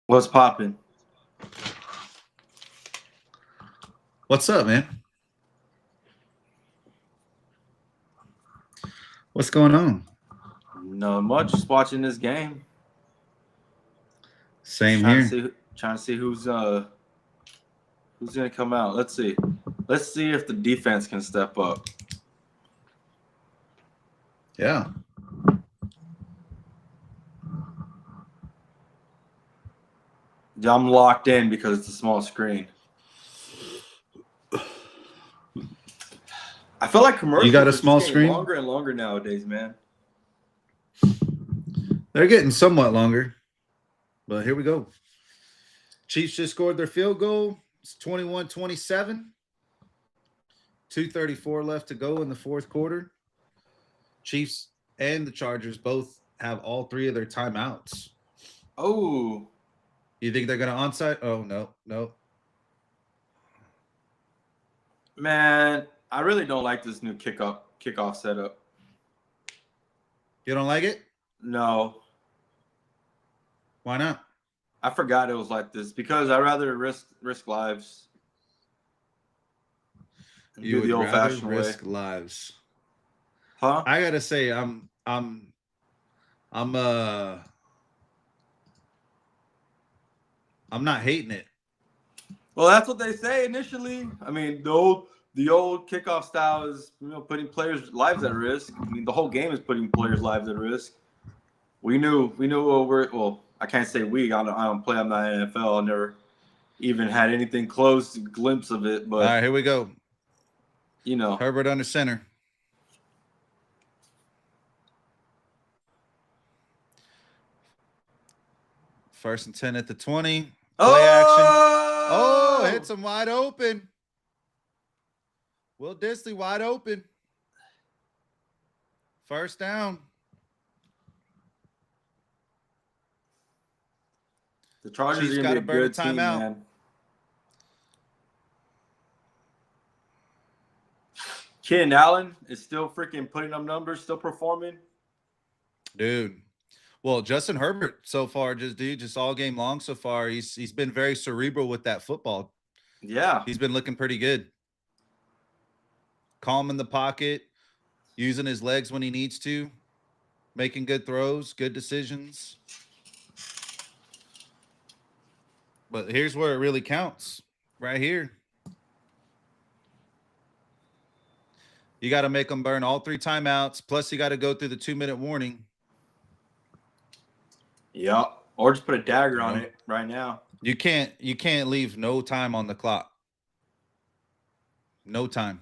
What's popping? What's up, man? What's going on? No much. Just watching this game. Just Same here. trying to see who's gonna come out. Let's see. Let's see if the defense can step up. Yeah. I'm locked in because it's a small screen. I feel like You got commercials a are just small getting screen? longer and longer nowadays, man. They're getting somewhat longer. But here we go. Chiefs just scored their field goal. It's 21-27. 2:34 left to go in the fourth quarter. Chiefs and the Chargers both have all three of their timeouts. Oh, You think they're going to onside? Oh, no. man, I really don't like this new kickoff setup. You don't like it? No, Why not? I forgot it was like this because I rather risk lives and You do the would old rather fashioned way. risk lives. Huh? I got to say I'm I'm not hating it. Well, that's what they say initially. I mean, the old kickoff style is putting players' lives at risk. I mean, the whole game is putting players' lives at risk. We knew over. Well, I can't say we. I don't play. I'm not in NFL. I never even had anything close to glimpse of it. All But right, here we go. you know, Herbert under center. First and 10 at the 20. Play action. Oh, oh, hits him wide open. Will Disley wide open. First down. the Chargers are Chiefs gonna be got a to burn a good team, timeout. man. Keenan Allen is still freaking putting up numbers, still performing. Dude. Well, Justin Herbert so far, just all game long so far, he's been very cerebral with that football. Yeah, He's been looking pretty good. Calm in the pocket, using his legs when he needs to, making good throws, good decisions. But here's where it really counts. Right here. You got to make them burn all three timeouts. Plus, you got to go through the 2-minute warning. yep. Or just put a dagger You on know, it right now. you can't leave no time on the clock. No time.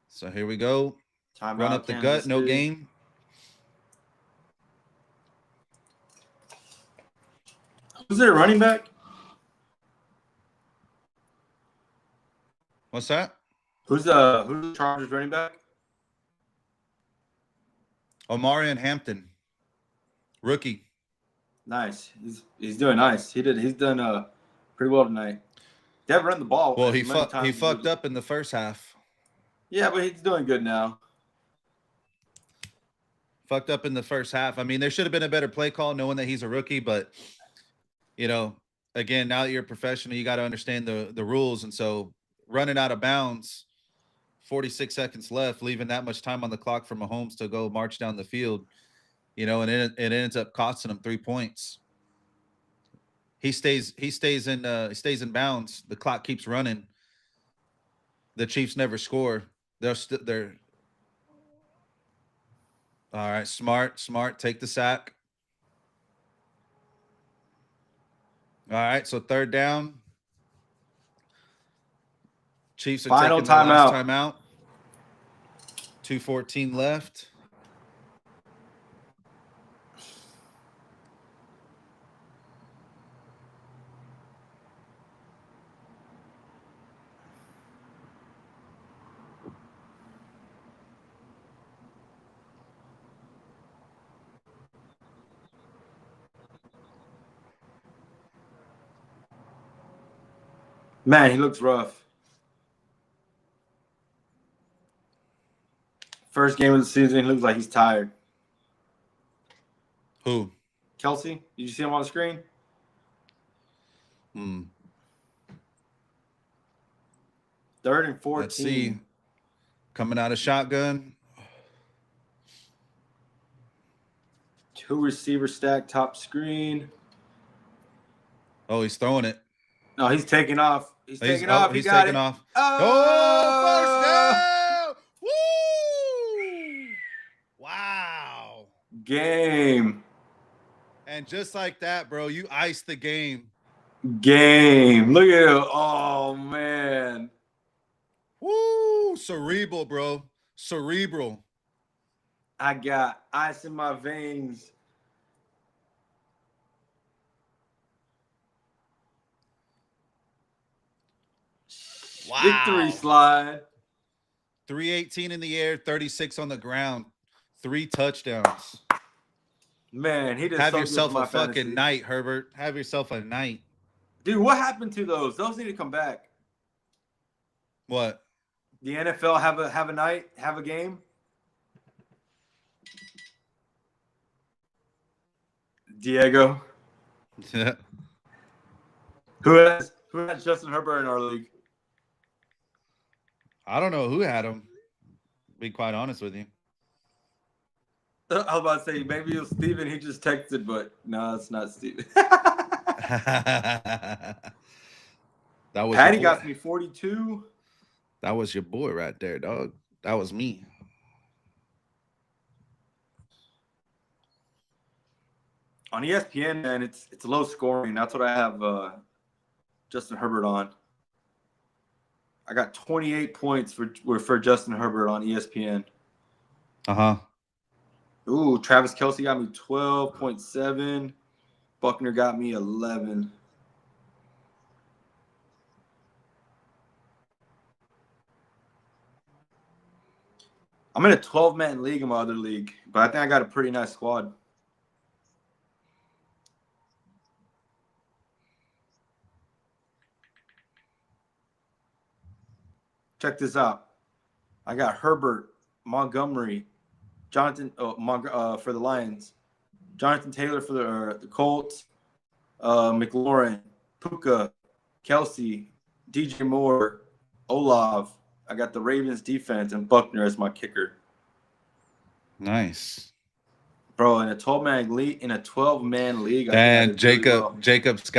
So here we go. Run Timeout, up the Kansas gut, no City. gain. Who's their running back? What's that? Who's the Chargers running back? Omarion Hampton, rookie. Nice. He's doing nice. He's done pretty well tonight. They haven't run the ball Well, as he many fu- he times as fucked we. up in the first half. Yeah, but he's doing good now. Fucked up in the first half. I mean, there should have been a better play call, knowing that he's a rookie. But you know, again, now that you're a professional, you got to understand the rules. And so, running out of bounds, 46 seconds left, leaving that much time on the clock for Mahomes to go march down the field. And it ends up costing him 3 points. He stays in bounds. The clock keeps running. The Chiefs never score. They're all right. Smart. Take the sack. All right. So third down. Chiefs are Final taking their last timeout. timeout. 2:14 left. Man, he looks rough. First game of the season, he looks like he's tired. Who? Kelsey, did you see him on the screen? Hmm. 3rd and 14. Let's see. Coming out of shotgun. 2 receiver stack, top screen. Oh, he's throwing it. No, he's taking off. He's taking off. He's got taking it. off. Oh, First down! Woo! Wow. game. And just like that, bro, you iced the game. Game. Look at it. Oh, man. Woo! Cerebral, bro. Cerebral. I got ice in my veins. Wow. Victory slide. 318 in the air, 36 on the ground, 3 touchdowns. Man, he did Have so yourself good for a my fucking fantasy. night, Herbert. Have yourself a night. Dude, what happened to those? Those need to come back. What? The NFL have a night, have a game. Diego, Yeah. who has Justin Herbert in our league? I don't know who had him. Be quite honest with you. I was about to say maybe it was Steven. He just texted, but no, it's not Steven. That was Patty your boy. got me 42. That was your boy right there, dog. That was me. On ESPN, man, it's low scoring. That's what I have Justin Herbert on. I got 28 points for Justin Herbert on ESPN. Uh-huh. Ooh, Travis Kelce got me 12.7. Buckner got me 11. I'm in a 12-man league in my other league, but I think I got a pretty nice squad. Check this out. I got Herbert, Montgomery, Jonathan for the Lions, Jonathan Taylor for the Colts, McLaurin, Puka, Kelsey, DJ Moore, Olav. I got the Ravens defense and Buckner as my kicker. Nice. Bro, in a 12-man league, I think And I did really well. Jacob's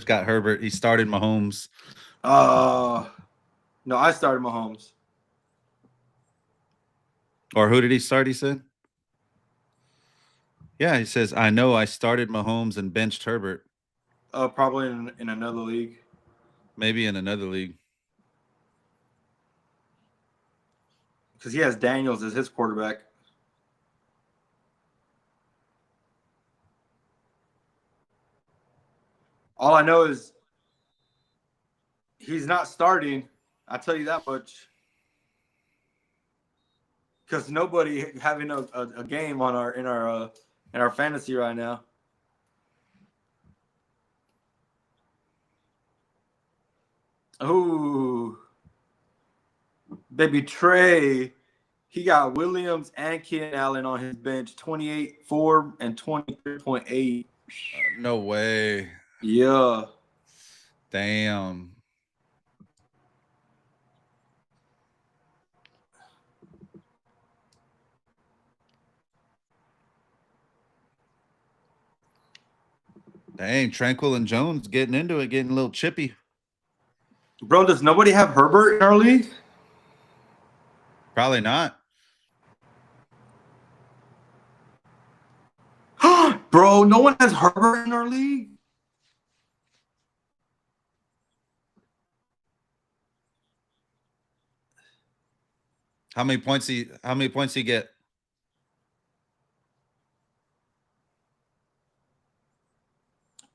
got Herbert. He started Mahomes. No, I started Mahomes. Or who did he start, he said? Yeah, he says, I know I started Mahomes and benched Herbert. Probably in another league. Maybe in another league. Because he has Daniels as his quarterback. All I know is he's not starting. I'll tell you that much. Because nobody having a game on in our fantasy right now. Ooh. Baby Trey. He got Williams and Keenan Allen on his bench. 28.4 and 23.8. No way. Yeah. Damn. Dang, Tranquil and Jones getting into it, getting a little chippy. Bro, does nobody have Herbert in our league? Probably not. Bro, no one has Herbert in our league? How many points he get?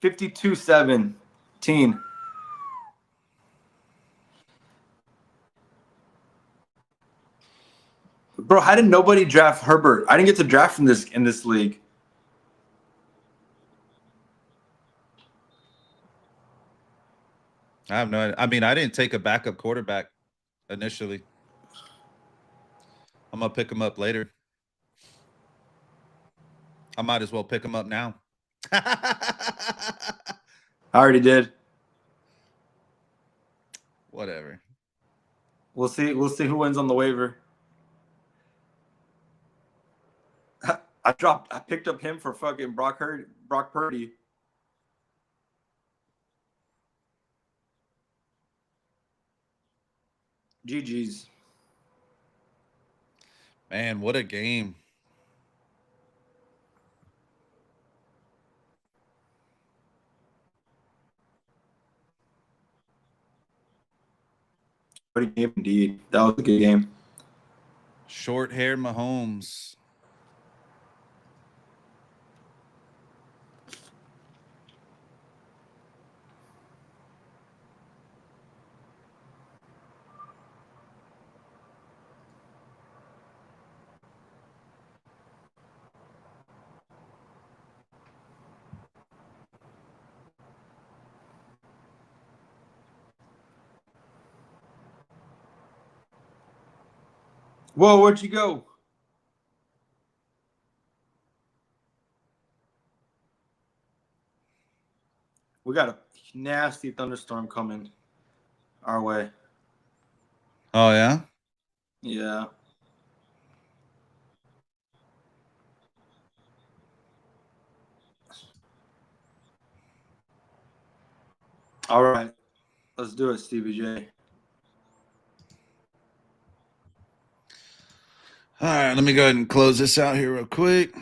52-17. Bro, how did nobody draft Herbert? I didn't get to draft in this league. I have no idea. I mean, I didn't take a backup quarterback initially. I'm gonna pick him up later. I might as well pick him up now. I already did. Whatever. We'll see. We'll see who wins on the waiver. I picked up him for fucking Brock Purdy. GG's. Man, what a game. What a game indeed. That was a good game. Short hair Mahomes. Whoa, where'd you go? We got a nasty thunderstorm coming our way. Oh yeah? Yeah. All right. Let's do it, Stevie J. All right, let me go ahead and close this out here real quick.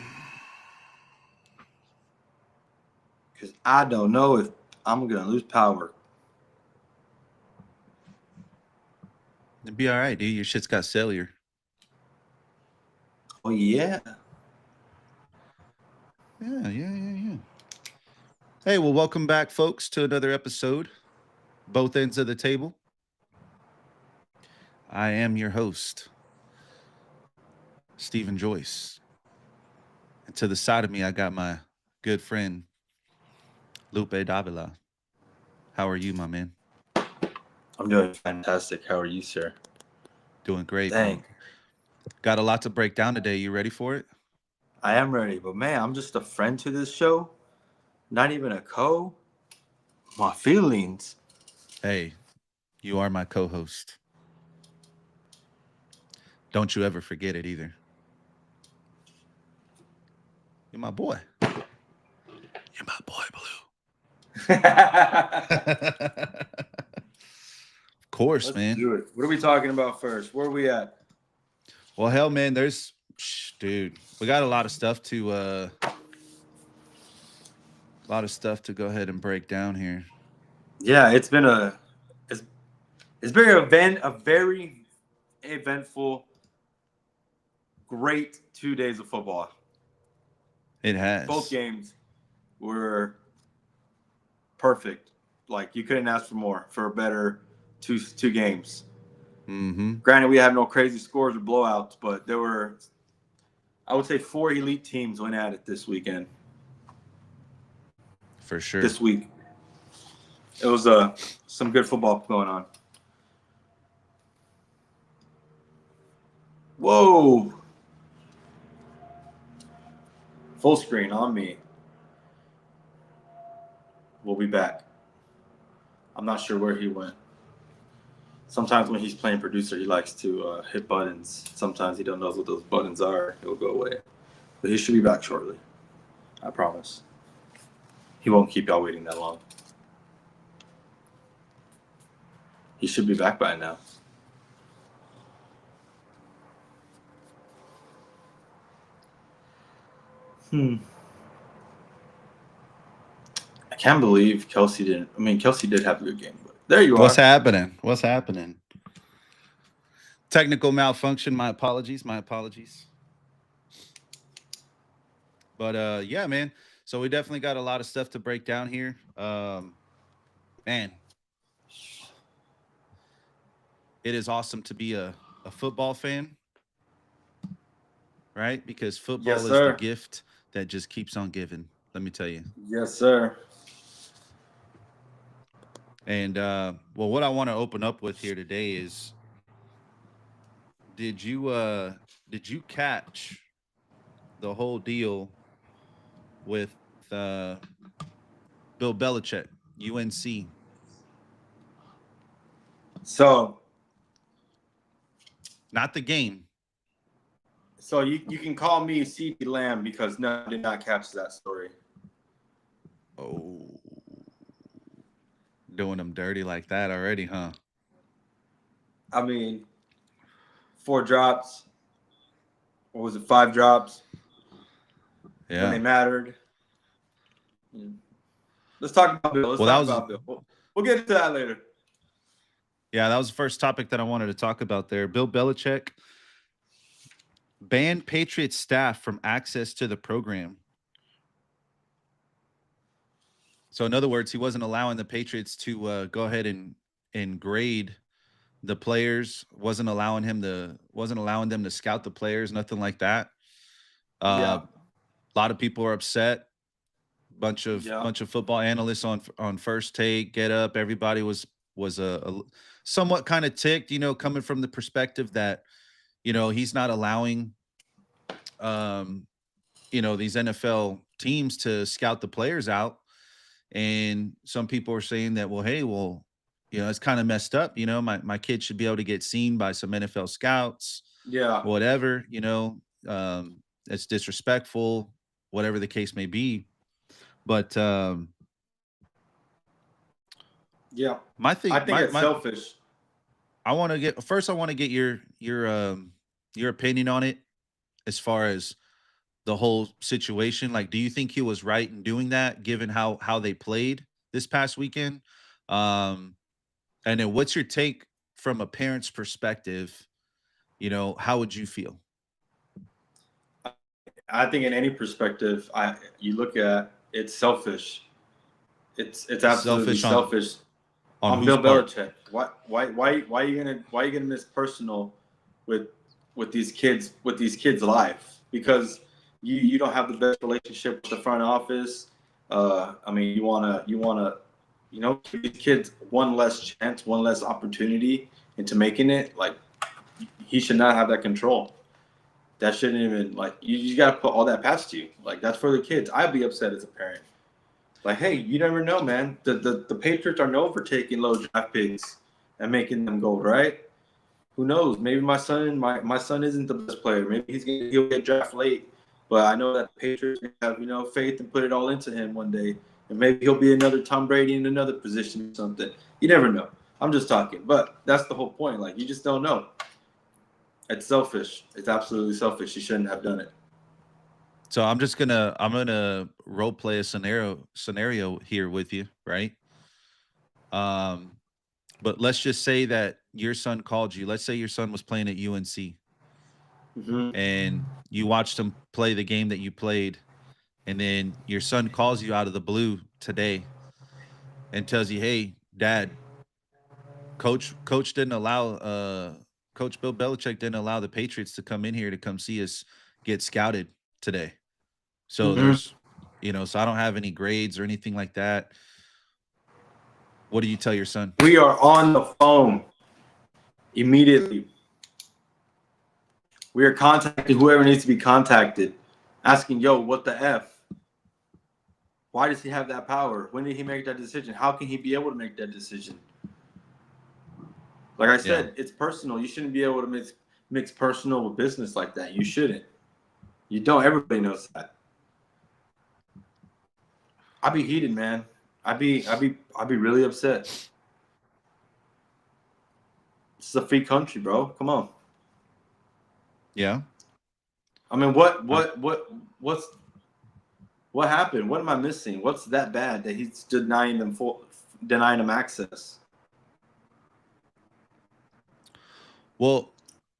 Because I don't know if I'm going to lose power. It'd be all right, dude. Your shit's got cellular. Oh, yeah. Yeah. Hey, well, welcome back, folks, to another episode. Both ends of the table. I am your host, Stephen Joyce. And to the side of me, I got my good friend, Lupe Davila. How are you, my man? I'm doing fantastic. How are you, sir? Doing great, Dang. bro. Got a lot to break down today. You ready for it? I am ready. But, man, I'm just a friend to this show. Not even a co. My feelings. Hey, you are my co-host. Don't you ever forget it either. You're my boy. You're my boy, Blue. Of course, Let's man. do it. What are we talking about first? Where are we at? Well, hell, man, dude, we got a lot of stuff to go ahead and break down here. Yeah, it's been a very eventful, great 2 days of football. It has. Both games were perfect. Like, you couldn't ask for more, for a better two games. Mm-hmm. Granted, we have no crazy scores or blowouts, but there were, I would say, 4 elite teams went at it this weekend. For sure. This week. It was some good football going on. Whoa. Full screen on me. We'll be back. I'm not sure where he went. Sometimes when he's playing producer, he likes to hit buttons. Sometimes he don't know what those buttons are. It'll go away. But he should be back shortly. I promise. He won't keep y'all waiting that long. He should be back by now. I can't believe Kelsey didn't. I mean, Kelsey did have a good game, but there you are. What's happening? Technical malfunction. My apologies. But yeah, man. So we definitely got a lot of stuff to break down here. Man, it is awesome to be a football fan, right? Because football is the gift that just keeps on giving. Let me tell you. Yes, sir. And well, what I want to open up with here today is did you did you catch the whole deal with Bill Belichick, UNC? So, Not the game. so you can call me CD Lamb because no, I did not catch that story. Oh, doing them dirty like that already, huh? I mean, 4 drops, or was it 5 drops when they Yeah. mattered? Yeah. Let's talk about Bill. Let's Well, that talk was about Bill. We'll get into that later. yeah, that was the first topic that I wanted to talk about there. Bill Belichick banned Patriots staff from access to the program. So, in other words, he wasn't allowing the Patriots to go ahead and grade the players. Wasn't allowing them to scout the players. Nothing like that. Yeah, A lot of people are upset. yeah, Bunch of football analysts on First Take, Get Up. Everybody was a somewhat kind of ticked. Coming from the perspective that he's not allowing um, these NFL teams to scout the players out. And some people are saying that, well, hey, well, it's kind of messed up. My kid should be able to get seen by some NFL scouts, yeah, whatever, it's disrespectful, whatever the case may be. But yeah. my I thing, think it's selfish. I want to get first. I want to get your opinion on it as far as the whole situation. Like, do you think he was right in doing that, given how they played this past weekend? Um, and then, what's your take from a parent's perspective? How would you feel? I think in any perspective, you look at it's selfish. It's absolutely Selfish selfish on on whose Bill part? Belichick. Why are you gonna miss personal with these kids' life? Because you don't have the best relationship with the front office. I mean, you wanna give these kids one less chance, one less opportunity into making it. Like, he should not have that control. That shouldn't even, like, you got to put all that past you. Like, that's for the kids. I'd be upset as a parent. Like, hey, you never know, man. The Patriots are known for taking low draft picks and making them gold, right? Who knows? Maybe my son isn't the best player. Maybe he'll get drafted late. But I know that the Patriots have faith and put it all into him one day, and maybe he'll be another Tom Brady in another position or something. You never know. I'm just talking, but that's the whole point. Like, you just don't know. It's selfish. It's absolutely selfish. He shouldn't have done it. So I'm gonna role play a scenario here with you, right? Um, but let's just say that your son called you. Let's say your son was playing at UNC Mm-hmm. and you watched him play the game that you played, and then your son calls you out of the blue today and tells you, "Hey, Dad, Coach didn't allow Coach Bill Belichick didn't allow the Patriots to come in here to come see us get scouted today. So Mm-hmm. so I don't have any grades or anything like that." What do you tell your son? We are on the phone immediately. We are contacting whoever needs to be contacted, asking, yo, what the F? Why does he have that power? When did he make that decision? How can he be able to make that decision? Like I Yeah. said, it's personal. You shouldn't be able to mix personal with business like that. You shouldn't. You don't. Everybody knows that. I'd be heated, man. I'd be really upset. This is a free country, bro. Come on. Yeah. I mean, what happened? What am I missing? What's that bad that he's denying them access? Well,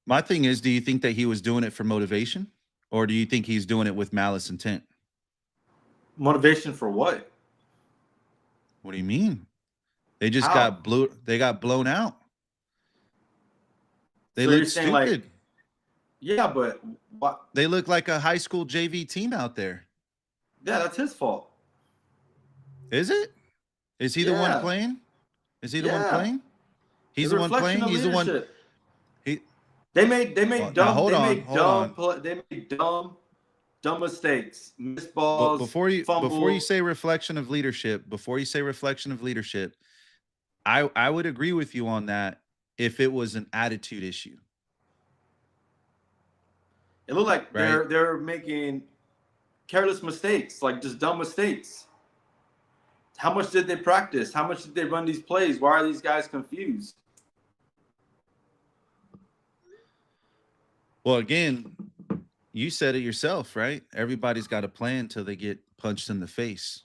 my thing is, do you think that he was doing it for motivation, or do you think he's doing it with malice intent? Motivation for what? What do you mean? They just How? got blew. They got blown out. They So you're looked saying, like, stupid. yeah, but what? They look like a high school JV team out there. Yeah, that's his fault. Is it? Is he the one Yeah, playing? Is he the one Yeah, playing? it's He's a the one reflection playing. of He's the one. leadership. He. They made Well, now hold on, hold on. they made dumb mistakes, missed balls, Before you fumble. say reflection of leadership, I would agree with you on that if it was an attitude issue, It looked like right? they're making careless mistakes, like just dumb mistakes. How much did they practice? How much did they run these plays? Why are these guys confused? Well, again, you said it yourself, right? Everybody's got a plan till they get punched in the face,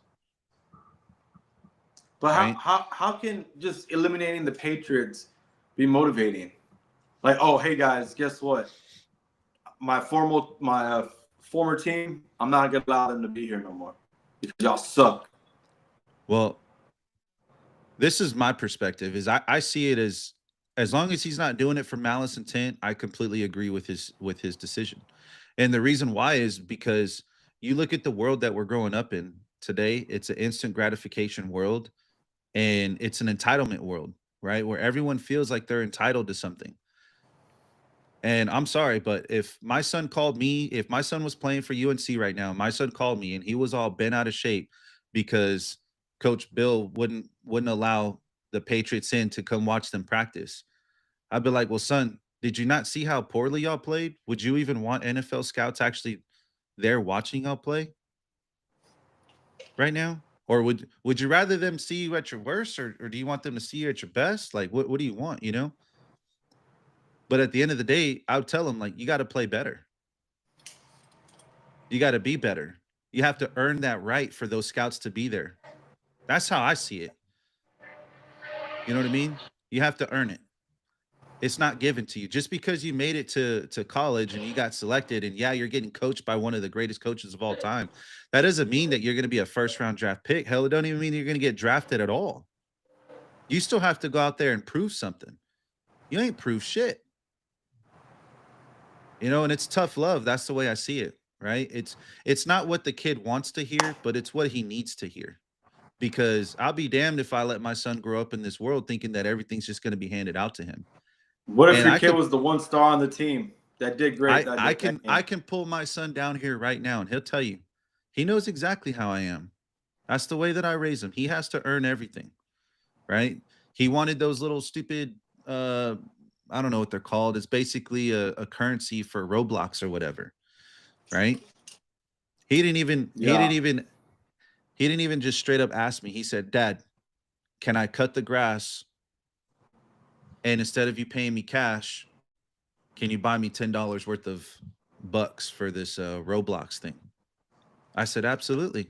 But right? how can just eliminating the Patriots be motivating? Like, oh, hey guys, guess what? My former team, I'm not gonna allow them to be here no more because y'all suck. Well, this is my perspective. Is I see it as long as he's not doing it for malice intent, I completely agree with his decision. And the reason why is because you look at the world that we're growing up in today, it's an instant gratification world and it's an entitlement world, right? Where everyone feels like they're entitled to something. And I'm sorry, but if my son was playing for UNC right now, my son called me and he was all bent out of shape because Coach Bill wouldn't allow the Patriots in to come watch them practice. I'd be like, "Well, son, did you not see how poorly y'all played? Would you even want NFL scouts actually there watching y'all play right now? Or would you rather them see you at your worst, or do you want them to see you at your best? Like, what do you want? You know?" But at the end of the day, I would tell them like, you got to play better. You got to be better. You have to earn that right for those scouts to be there. That's how I see it. You know what I mean? You have to earn it. It's not given to you just because you made it to college and you got selected. And yeah, you're getting coached by one of the greatest coaches of all time. That doesn't mean that you're going to be a first round draft pick. Hell, it don't even mean you're going to get drafted at all. You still have to go out there and prove something. You ain't proved shit. You know, and it's tough love. That's the way I see it, right? It's not what the kid wants to hear, but it's what he needs to hear. Because I'll be damned if I let my son grow up in this world thinking that everything's just going to be handed out to him. What if And your kid was the one star on the team that did great that I game? can pull my son down here right now and he'll tell you. He knows exactly how I am. That's the way that I raise him. He has to earn everything, right? He wanted those little stupid I don't know what they're called. It's basically a currency for Roblox or whatever, right? He didn't even he didn't Yeah. even he didn't even just straight up ask me. He said, "Dad, can I cut the grass and instead of you paying me cash, can you buy me $10 worth of bucks for this Roblox thing?" I said, "Absolutely."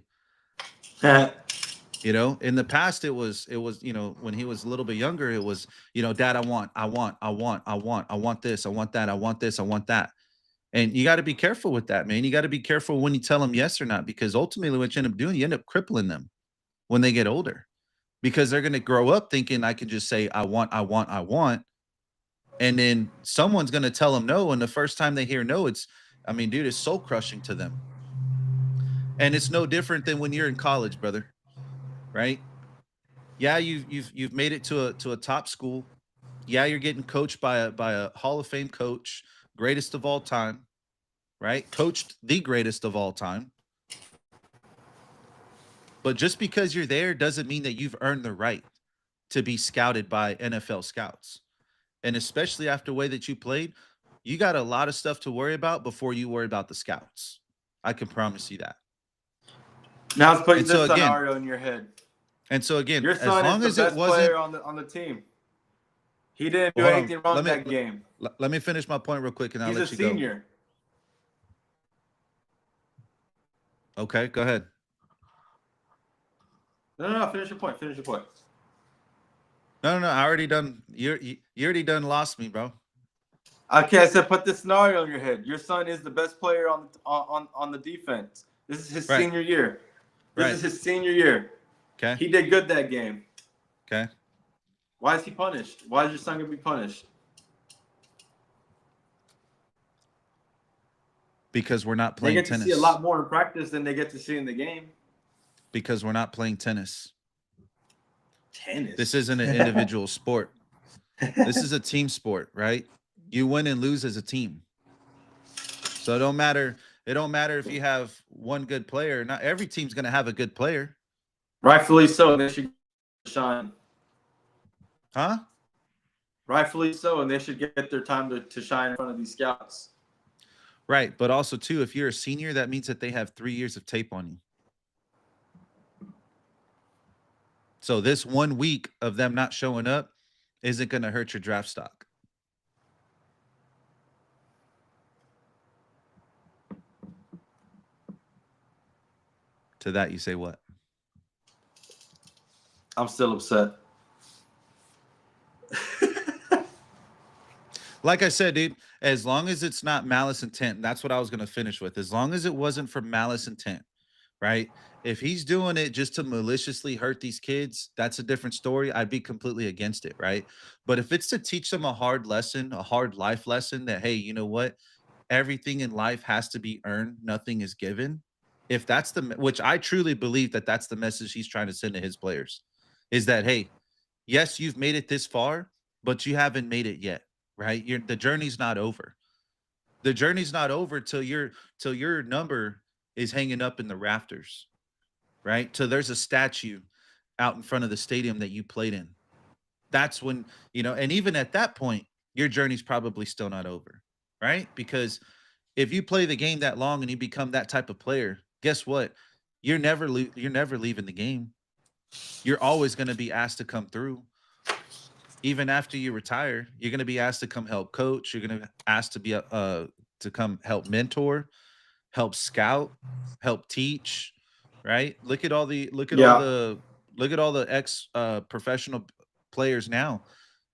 You know, in the past, when he was a little bit younger, it was, Dad, I want this, I want that, I want this, I want that. And you got to be careful with that, man. You got to be careful when you tell them yes or not, because ultimately what you end up doing, you end up crippling them when they get older, because they're going to grow up thinking I can just say, I want, I want, I want. And then someone's going to tell them no. And the first time they hear no, dude, it's soul crushing to them. And it's no different than when you're in college, brother, right? Yeah, you've made it to a top school. Yeah, you're getting coached by a Hall of Fame coach, greatest of all time, right? Coached the greatest of all time. But just because you're there doesn't mean that you've earned the right to be scouted by NFL scouts. And especially after the way that you played, you got a lot of stuff to worry about before you worry about the scouts. I can promise you that. Now let's put And so this again, scenario in your head. Your Your as son is long the as it best wasn't. player on the team. He didn't do Well, hold on. anything wrong that game. Let me finish my point real quick and I'll He's a let you go. senior. Okay, go ahead. No. Finish your point. Finish your point. No. I already done. You already done lost me, bro. Okay, I said put this scenario in your head. Your son is the best player on the defense. This is his Right. senior year. This Right. is his senior year. Okay. He did good that game. Okay. Why is he punished? Why is your son gonna be punished? Because we're not They playing get to see a tennis. lot more in practice than they get to see in the game. Because we're not playing tennis. Tennis. This isn't an individual sport. This is a team sport, right? You win and lose as a team. So it don't matter. It don't matter if you have one good player. Not every team's going to have a good player. Rightfully so. They should shine. Huh? Rightfully so. And they should get their time to shine in front of these scouts. Right. But also, too, if you're a senior, that means that they have 3 years of tape on you. So this 1 week of them not showing up isn't going to hurt your draft stock. To that, you say what? I'm still upset. Like I said, dude, as long as it's not malice intent, that's what I was going to finish with. As long as it wasn't for malice intent, right? If he's doing it just to maliciously hurt these kids, that's a different story. I'd be completely against it, right? But if it's to teach them a hard lesson, a hard life lesson that, hey, you know what? Everything in life has to be earned, nothing is given. If that's which I truly believe that that's the message he's trying to send to his players, is that, hey, yes, you've made it this far, but you haven't made it yet, right? The journey's not over. The journey's not over till your number is hanging up in the rafters, right? Till there's a statue out in front of the stadium that you played in. That's when, and even at that point, your journey's probably still not over, right? Because if you play the game that long and you become that type of player, guess what? You're never leaving the game. You're always going to be asked to come through. Even after you retire, you're going to be asked to come help coach. You're going to ask to be to come help mentor, help scout, help teach, right? Look at all the ex professional players now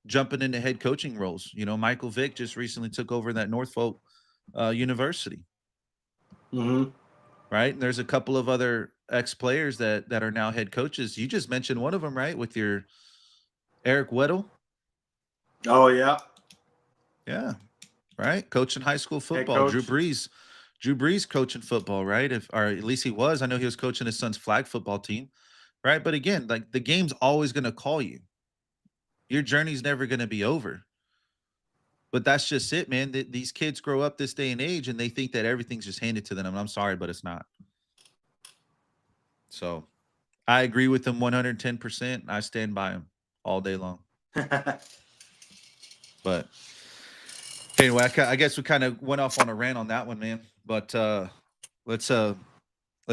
jumping into head coaching roles. Michael Vick just recently took over that Norfolk University. Mm-hmm. Right. And there's a couple of other ex players that are now head coaches. You just mentioned one of them, right? With your Eric Weddle. Oh, yeah. Yeah. Right. Coaching high school football. Drew Brees coaching football, right? Or at least he was. I know he was coaching his son's flag football team. Right. But again, like the game's always going to call you. Your journey's never going to be over. But that's just it, man. These kids grow up this day and age and they think that everything's just handed to them. And I'm sorry, but it's not. So I agree with him 110%. I stand by him all day long. But anyway, I guess we kind of went off on a rant on that one, man. But let's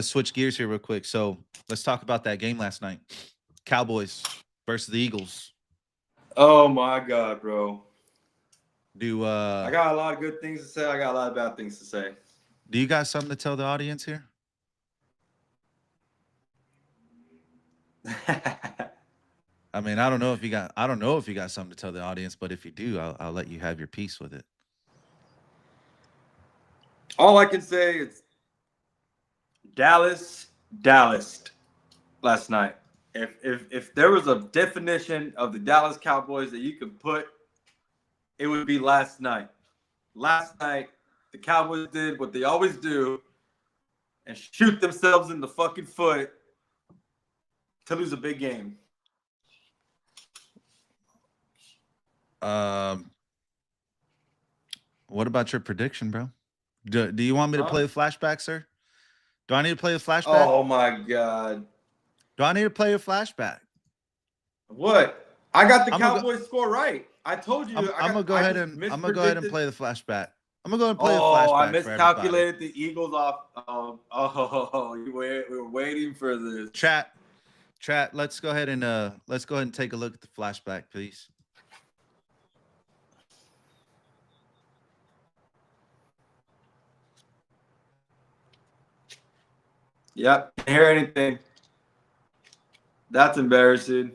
switch gears here real quick. So let's talk about that game last night. Cowboys versus the Eagles. Oh my God, bro. I got a lot of good things to say. I got a lot of bad things to say. Do you got something to tell the audience here? I mean, I don't know if you got something to tell the audience, but if you do, I'll let you have your piece with it. All I can say is Dallas last night. If there was a definition of the Dallas Cowboys that you could put, it would be last night. Last night, the Cowboys did what they always do and shoot themselves in the fucking foot to lose a big game. What about your prediction, bro? Do you want me to play a flashback, sir? Do I need to play a flashback? Oh my God. Do I need to play a flashback? What? I got the Cowboys score right. I told you. I'm gonna go ahead and play the flashback. I'm gonna go and play the flashback. Oh, I miscalculated the Eagles off. We were waiting for this. Chat. Let's go ahead and take a look at the flashback, please. Yep, can't hear anything. That's embarrassing.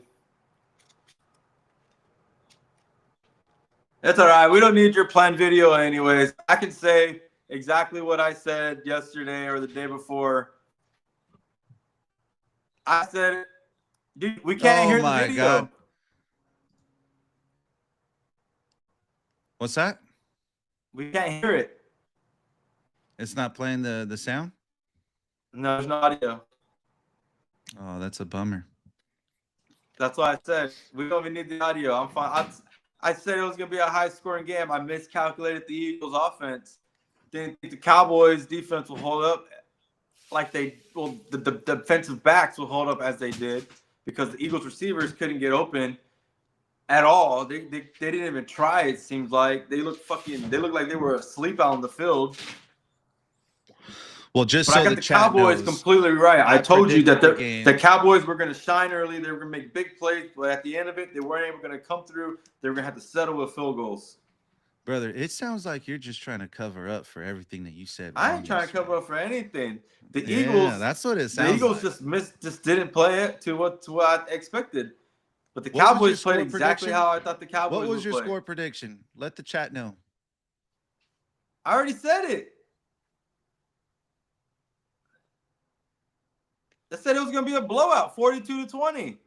That's all right. We don't need your planned video anyways. I can say exactly what I said yesterday or the day before. I said it. Dude, we can't hear the video. God. What's that? We can't hear it. It's not playing the sound? No, there's no audio. Oh, that's a bummer. That's why I said we don't even need the audio. I'm fine. I said it was going to be a high-scoring game. I miscalculated the Eagles' offense. Didn't think the Cowboys' defense will hold up like the defensive backs will hold up as they did because the Eagles' receivers couldn't get open at all. They didn't even try. It seems like they looked like they were asleep out on the field. Well, just But so I got the the chat Cowboys knows, completely right. I told you that predicted the Cowboys were going to shine early. They were going to make big plays, but at the end of it, they weren't able to come through. They were going to have to settle with field goals. brother, it sounds like you're just trying to cover up for everything that you said. I ain't trying to cover up for anything. The Yeah, Eagles, that's what it the sounds Eagles like. just didn't play it to what I expected. But the What was your Cowboys score played exactly prediction? how I thought the What Cowboys was would your play. score prediction? Let the chat know. I already said it. I said it was going to be a blowout, 42-20.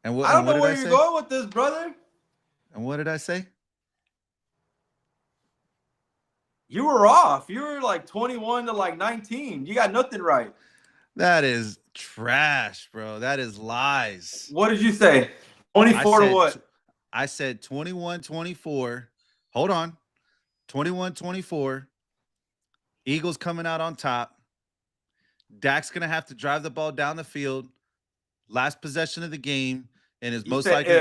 And I don't know what where did I you're say? going with this, brother. And what did I say? You were off. You were like 21 to like 19. You got nothing right. That is trash, bro. That is lies. What did you say? 24 to what? I said 21-24. Hold on. 21-24. Eagles coming out on top. Dak's going to have to drive the ball down the field. Last possession of the game, and is most likely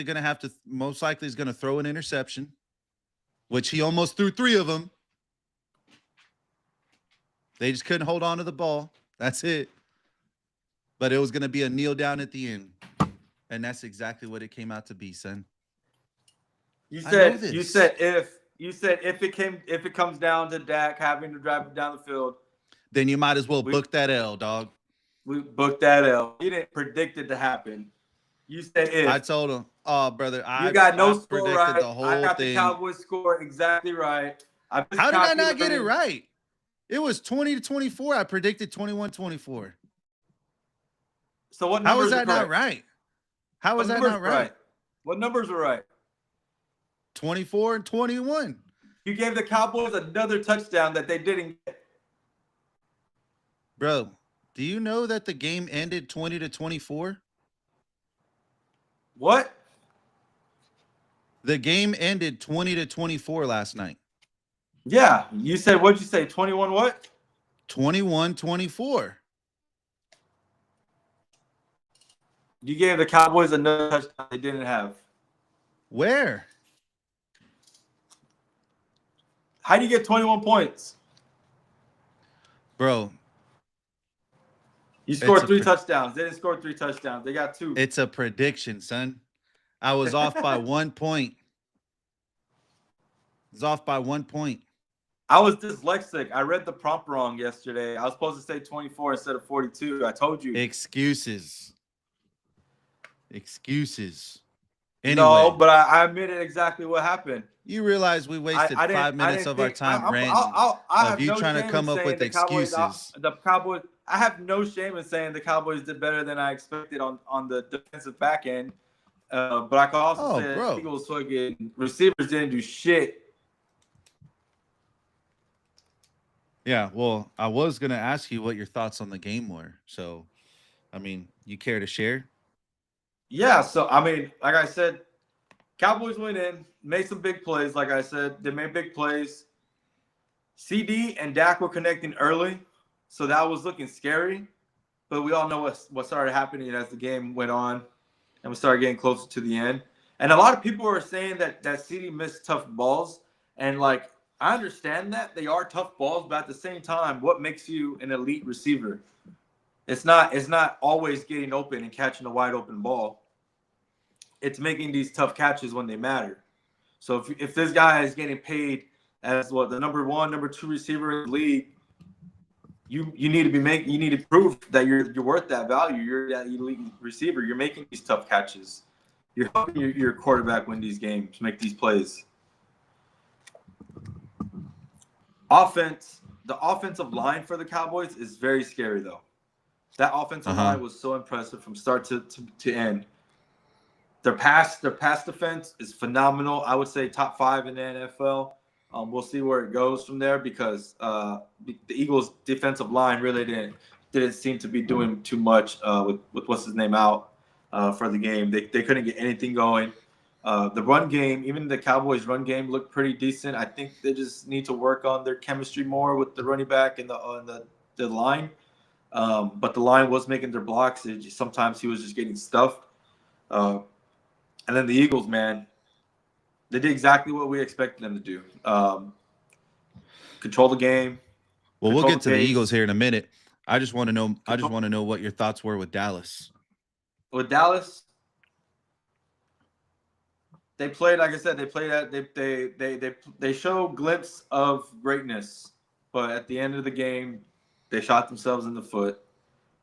going to throw an interception, which he almost threw 3 of them. They just couldn't hold on to the ball. That's it. But it was going to be a kneel down at the end. And that's exactly what it came out to be, son. You said if it comes down to Dak having to drive it down the field, then you might as well book that L, dog. We booked that L. You didn't predict it to happen. You said if. I told him, oh, brother, you got no I score predicted right. the whole I got thing. the Cowboys score exactly right. How did I not get it right? It was 20-24. I predicted 21-24. So what numbers How is that not right? How is that not right? What numbers are right? 24 and 21. You gave the Cowboys another touchdown that they didn't get. Bro, do you know that the game ended 20-24? What? The game ended 20-24 last night. Yeah. You said, what'd you say? 21 what? 21-24. You gave the Cowboys another touchdown they didn't have. Where? How do you get 21 points? Bro. You scored 3 touchdowns. They didn't score 3 touchdowns. They got 2. It's a prediction, son. I was off by 1 point. I was off by 1 point. I was dyslexic. I read the prompt wrong yesterday. I was supposed to say 24 instead of 42. I told you. Excuses. Anyway, no, but I admitted exactly what happened. You realize we wasted 5 minutes of our time ranting of you trying to come up with excuses. The Cowboys. I have no shame in saying the Cowboys did better than I expected on the defensive back end. But I can also say the Eagles fucking receivers didn't do shit. Yeah, well, I was going to ask you what your thoughts on the game were. So, I mean, you care to share? Yeah, so, I mean, like I said, Cowboys went in, made some big plays. Like I said, they made big plays. CD and Dak were connecting early, so that was looking scary. But we all know what started happening as the game went on and we started getting closer to the end. And a lot of people are saying that CD missed tough balls. And, like, I understand that they are tough balls, but at the same time, what makes you an elite receiver? It's not always getting open and catching a wide open ball. It's making these tough catches when they matter. So if this guy is getting paid as the number 1, number 2 receiver in the league, you need to prove that you're worth that value. You're that elite receiver. You're making these tough catches. You're helping your quarterback win these games, make these plays. The offensive line for the Cowboys is very scary, though. That offensive line was so impressive from start to end. Their pass defense is phenomenal. I would say top 5 in the NFL. We'll see where it goes from there because the Eagles' defensive line really didn't didn't seem to be doing too much with what's his name out for the game. They couldn't get anything going. The run game, even the Cowboys' run game, looked pretty decent. I think they just need to work on their chemistry more with the running back and the line. But the line was making their blocks. Sometimes he was just getting stuffed. And then the Eagles, man, they did exactly what we expected them to do. Control the game. Well, we'll get to the pace. Eagles here in a minute. I just want to know. I just want to know what your thoughts were with Dallas. With Dallas, they played, like I said, they played at they show glimpse of greatness, but at the end of the game, they shot themselves in the foot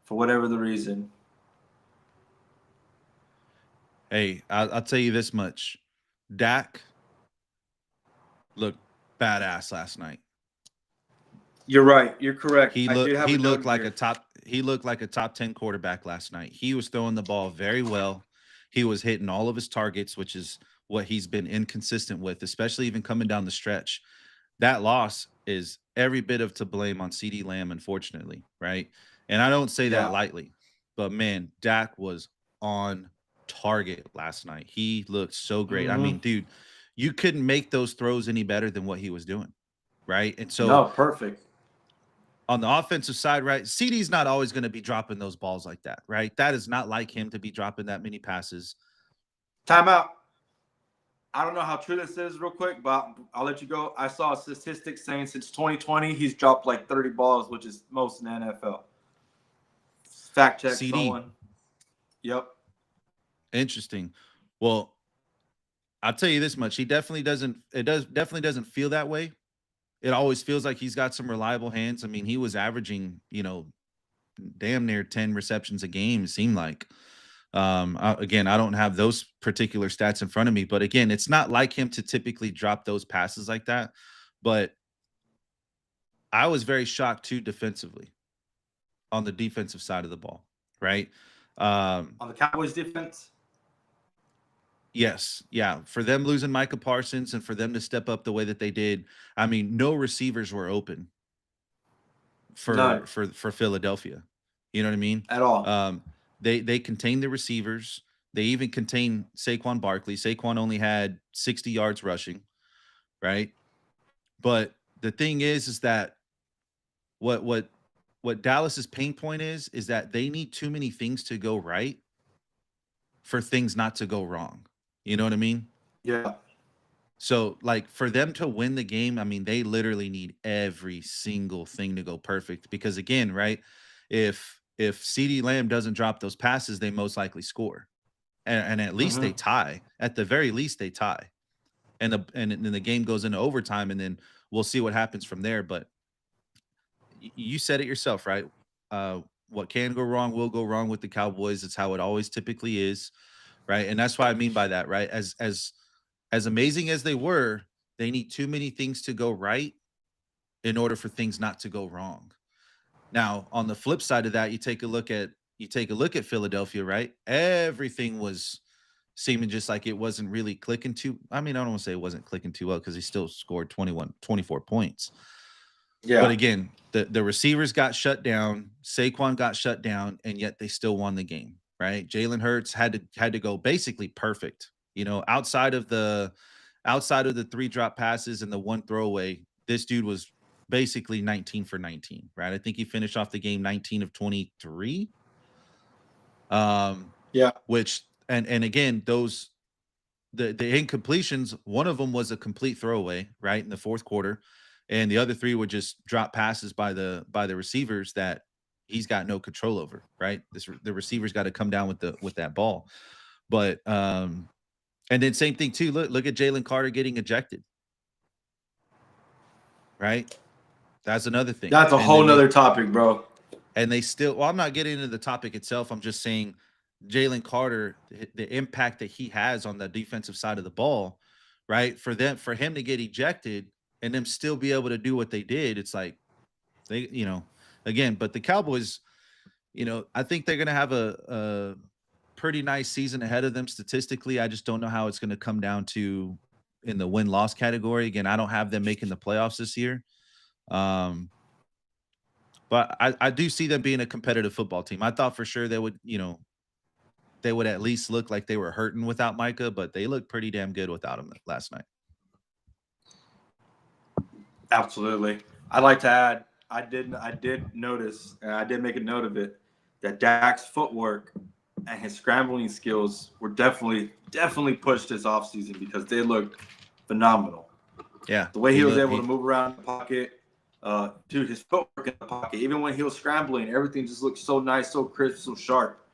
for whatever the reason. Hey, I'll tell you this much: Dak looked badass last night. You're right. You're correct. He looked like a top 10 quarterback last night. He was throwing the ball very well. He was hitting all of his targets, which is what he's been inconsistent with, especially even coming down the stretch. That loss is every bit of to blame on CeeDee Lamb, unfortunately, right? And I don't say that lightly, but man, Dak was on target last night. He looked so great. I mean, dude, you couldn't make those throws any better than what he was doing, right? And so, perfect. On the offensive side, right? CeeDee's not always going to be dropping those balls like that, right? That is not like him to be dropping that many passes. Timeout. I don't know how true this is real quick, but I'll let you go. I saw a statistic saying since 2020, he's dropped like 30 balls, which is most in the NFL. Fact check someone. Yep. Interesting. Well, I'll tell you this much. He definitely doesn't feel that way. It always feels like he's got some reliable hands. I mean, he was averaging, damn near 10 receptions a game, it seemed like. Again, I don't have those particular stats in front of me, but again, it's not like him to typically drop those passes like that. But I was very shocked too defensively on the defensive side of the ball, right? On the Cowboys defense? Yes. Yeah. For them losing Micah Parsons and for them to step up the way that they did, I mean, no receivers were open for Philadelphia. You know what I mean? At all. They contained the receivers. They even contained Saquon Barkley. Saquon only had 60 yards rushing, right? But the thing is that what Dallas's pain point is that they need too many things to go right for things not to go wrong. You know what I mean? Yeah. So, like, for them to win the game, I mean, they literally need every single thing to go perfect. Because again, right, if CeeDee Lamb doesn't drop those passes, they most likely score, and at least they tie. At the very least, they tie, and then the game goes into overtime, and then we'll see what happens from there. But you said it yourself, right? What can go wrong will go wrong with the Cowboys. It's how it always typically is. Right. And that's what I mean by that, right? As amazing as they were, they need too many things to go right in order for things not to go wrong. Now, on the flip side of that, you take a look at Philadelphia, right? Everything was seeming just like it wasn't really clicking too. I mean, I don't want to say it wasn't clicking too well because he still scored 24 points. Yeah. But again, the receivers got shut down, Saquon got shut down, and yet they still won the game. Right, Jalen Hurts had to go basically perfect. Outside of the 3 drop passes and the 1 throwaway, this dude was basically 19 for 19. Right, I think he finished off the game 19 of 23. Yeah. Which and again, those the incompletions. One of them was a complete throwaway, right, in the fourth quarter, and the other 3 were just drop passes by the receivers that he's got no control over, right? The receiver's got to come down with that ball. But and then same thing too. Look at Jalen Carter getting ejected. Right? That's another thing. That's a whole nother topic, bro. And they still, well, I'm not getting into the topic itself. I'm just saying Jalen Carter, the impact that he has on the defensive side of the ball, right? For him to get ejected and them still be able to do what they did, it's like they, again, but the Cowboys, I think they're going to have a pretty nice season ahead of them statistically. I just don't know how it's going to come down to in the win-loss category. Again, I don't have them making the playoffs this year. But I do see them being a competitive football team. I thought for sure they would, they would at least look like they were hurting without Micah, but they looked pretty damn good without him last night. Absolutely. I'd like to add, I did notice, and I did make a note of it, that Dak's footwork and his scrambling skills were definitely pushed this offseason because they looked phenomenal. Yeah, The way he was able to move around the pocket, dude, his footwork in the pocket, even when he was scrambling, everything just looked so nice, so crisp, so sharp.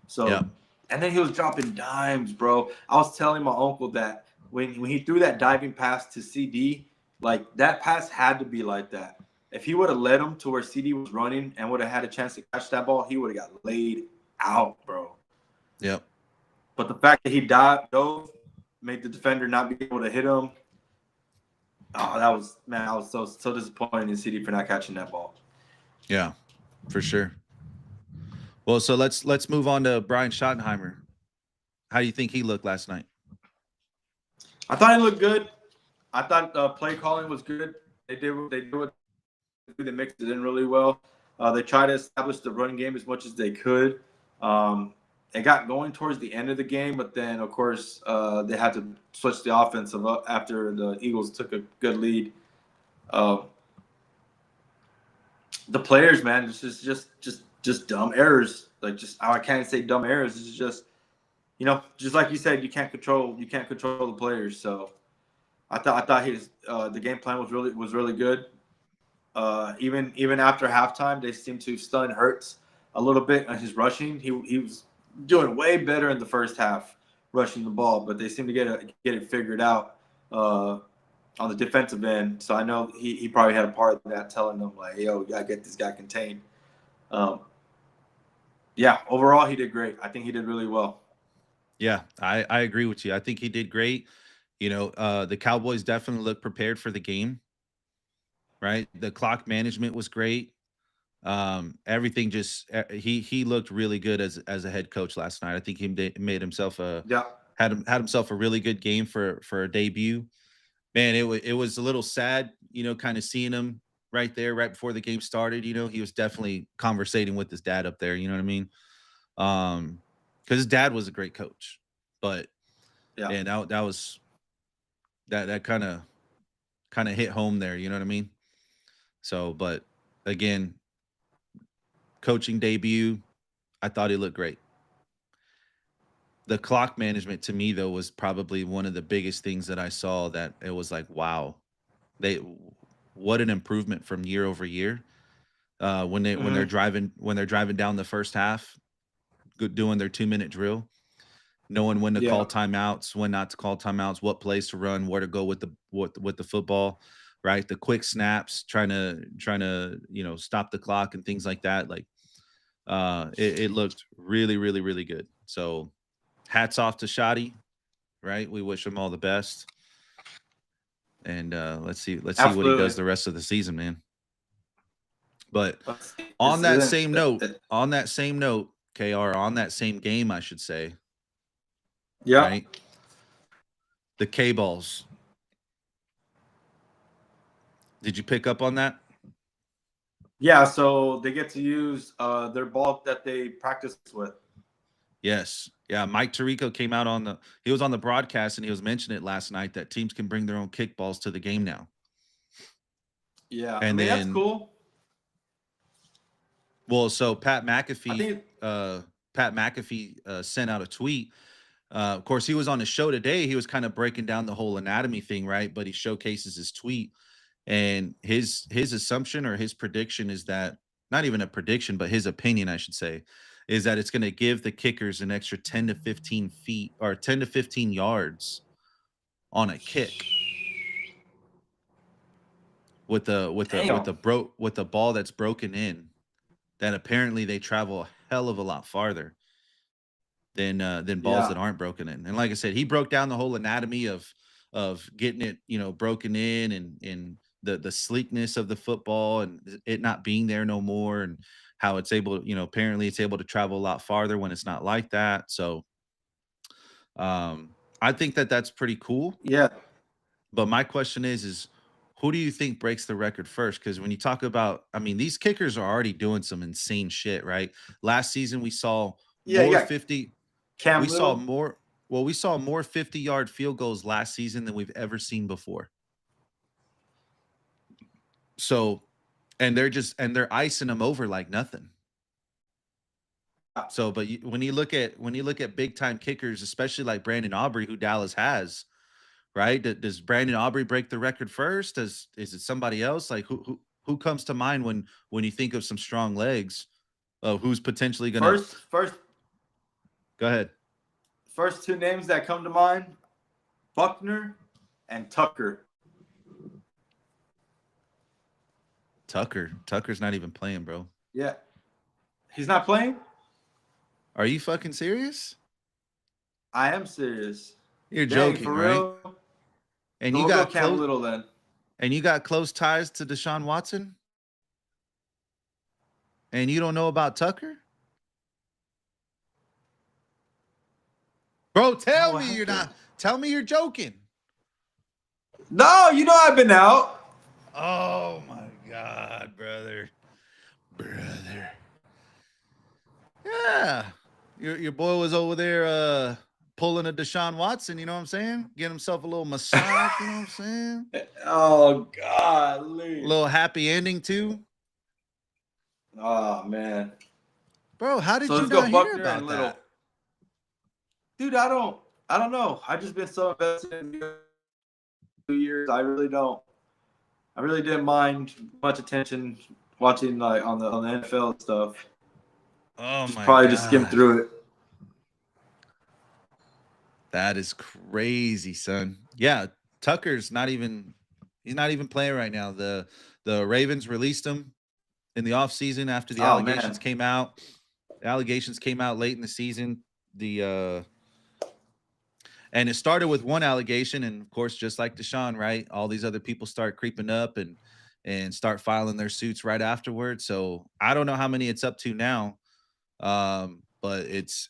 So, yeah. and then he was dropping dimes, bro. I was telling my uncle that when he threw that diving pass to CD, like that pass had to be like that. If he would have led him to where CD was running and would have had a chance to catch that ball, he would have got laid out, bro. Yep. But the fact that he dove, made the defender not be able to hit him. Oh, that was, man, I was so disappointed in CD for not catching that ball. Yeah, for sure. Well, so let's move on to Brian Schottenheimer. How do you think he looked last night? I thought he looked good. I thought play calling was good. They did what they mixed it in really well. They tried to establish the run game as much as they could. It got going towards the end of the game, but then of course they had to switch the offense after the Eagles took a good lead. The players, man, just dumb errors. Like I can't say dumb errors. It's just just like you said, you can't control the players. So I thought his the game plan was really good. Even after halftime, they seemed to stun Hurts a little bit on his rushing. He was doing way better in the first half rushing the ball, but they seemed to get it figured out on the defensive end. So I know he probably had a part of that, telling them like, "Yo, we gotta get this guy contained." Yeah, overall he did great. I think he did really well. Yeah, I agree with you. I think he did great. The Cowboys definitely looked prepared for the game, right? The clock management was great. Everything just he looked really good as a head coach last night. I think he made himself Yeah. had himself a really good game for a debut. Man, it was a little sad, kind of seeing him right there right before the game started. He was definitely conversating with his dad up there. You know what I mean? Because his dad was a great coach, but Yeah. and that was that kind of hit home there. You know what I mean? So, but again, coaching debut, I thought he looked great. The clock management to me though was probably one of the biggest things that I saw, that it was like, wow, they what an improvement from year over year. When they're Mm-hmm. driving down the first half, doing their 2-minute drill, knowing when to call Yeah. timeouts, when not to call timeouts, what plays to run, where to go with the football, right? The quick snaps, trying to stop the clock and things like that. Like it looked really, really, really good. So hats off to Shoddy, right? We wish him all the best. And let's see what he does Absolutely. the rest of the season, man. But Let's see. on This that isn't. same note, KR, on that same game, I should say, Yeah. right? The K balls. Did you pick up on that? Yeah. So they get to use their ball that they practice with. Yes. Yeah. Mike Tirico came out he was on the broadcast and he was mentioning it last night that teams can bring their own kickballs to the game now. Yeah. I And mean, that's then, cool. well, so Pat I McAfee, think. sent out a tweet. Of course, he was on the show today. He was kind of breaking down the whole anatomy thing, right? But he showcases his tweet, and his assumption or his prediction is that, not even a prediction, but his opinion, I should say, is that it's going to give the kickers an extra 10 to 15 feet or 10 to 15 yards on a kick Damn. with the ball that's broken in. That apparently they travel a hell of a lot farther than balls Yeah. that aren't broken in. And like I said, he broke down the whole anatomy of getting it, broken in, and the sleekness of the football and it not being there no more, and how it's able, apparently it's able to travel a lot farther when it's not like that. So I think that that's pretty cool. Yeah. But my question is who do you think breaks the record first? Because when you talk about, I mean, these kickers are already doing some insane shit, right? Last season we saw Yeah, you more got 50. Cam We saw Little. more. Well, we saw more 50-yard field goals last season than we've ever seen before. So, and they're icing them over like nothing. So, but when you look at big time kickers, especially like Brandon Aubrey, who Dallas has, right? Does Brandon Aubrey break the record first? Is it somebody else? Like who comes to mind when you think of some strong legs? Who's potentially gonna? First, Go ahead. first two names that come to mind: Buckner and Tucker. Tucker's not even playing, bro. Yeah, he's not playing. Are you fucking serious? I am serious. You're Dang, joking, for right? real. And So you we'll go got Cam close. Little then. And you got close ties to Deshaun Watson. And you don't know about Tucker, bro? Tell No, me you're heck no. not. Tell me you're joking. No, you know I've been out. Oh my god, brother. Yeah. Your boy was over there pulling a Deshaun Watson, you know what I'm saying? Getting himself a little massage, you know what I'm saying? Oh A golly. little happy ending too. Oh man. Bro, how So did you let's go not hear Buckner and about Little. that? Dude, I don't know. I just been so invested in the 2 years. I really didn't mind much attention watching like on the NFL stuff. Oh Just my probably just skim god. through it. That is crazy, son. Yeah, Tucker's not even he's not even playing right now. The Ravens released him in the offseason after the Oh allegations man. came out. The allegations came out late in the season. And it started with one allegation, and of course, just like Deshaun, right? All these other people start creeping up and start filing their suits right afterwards. So I don't know how many it's up to now, but it's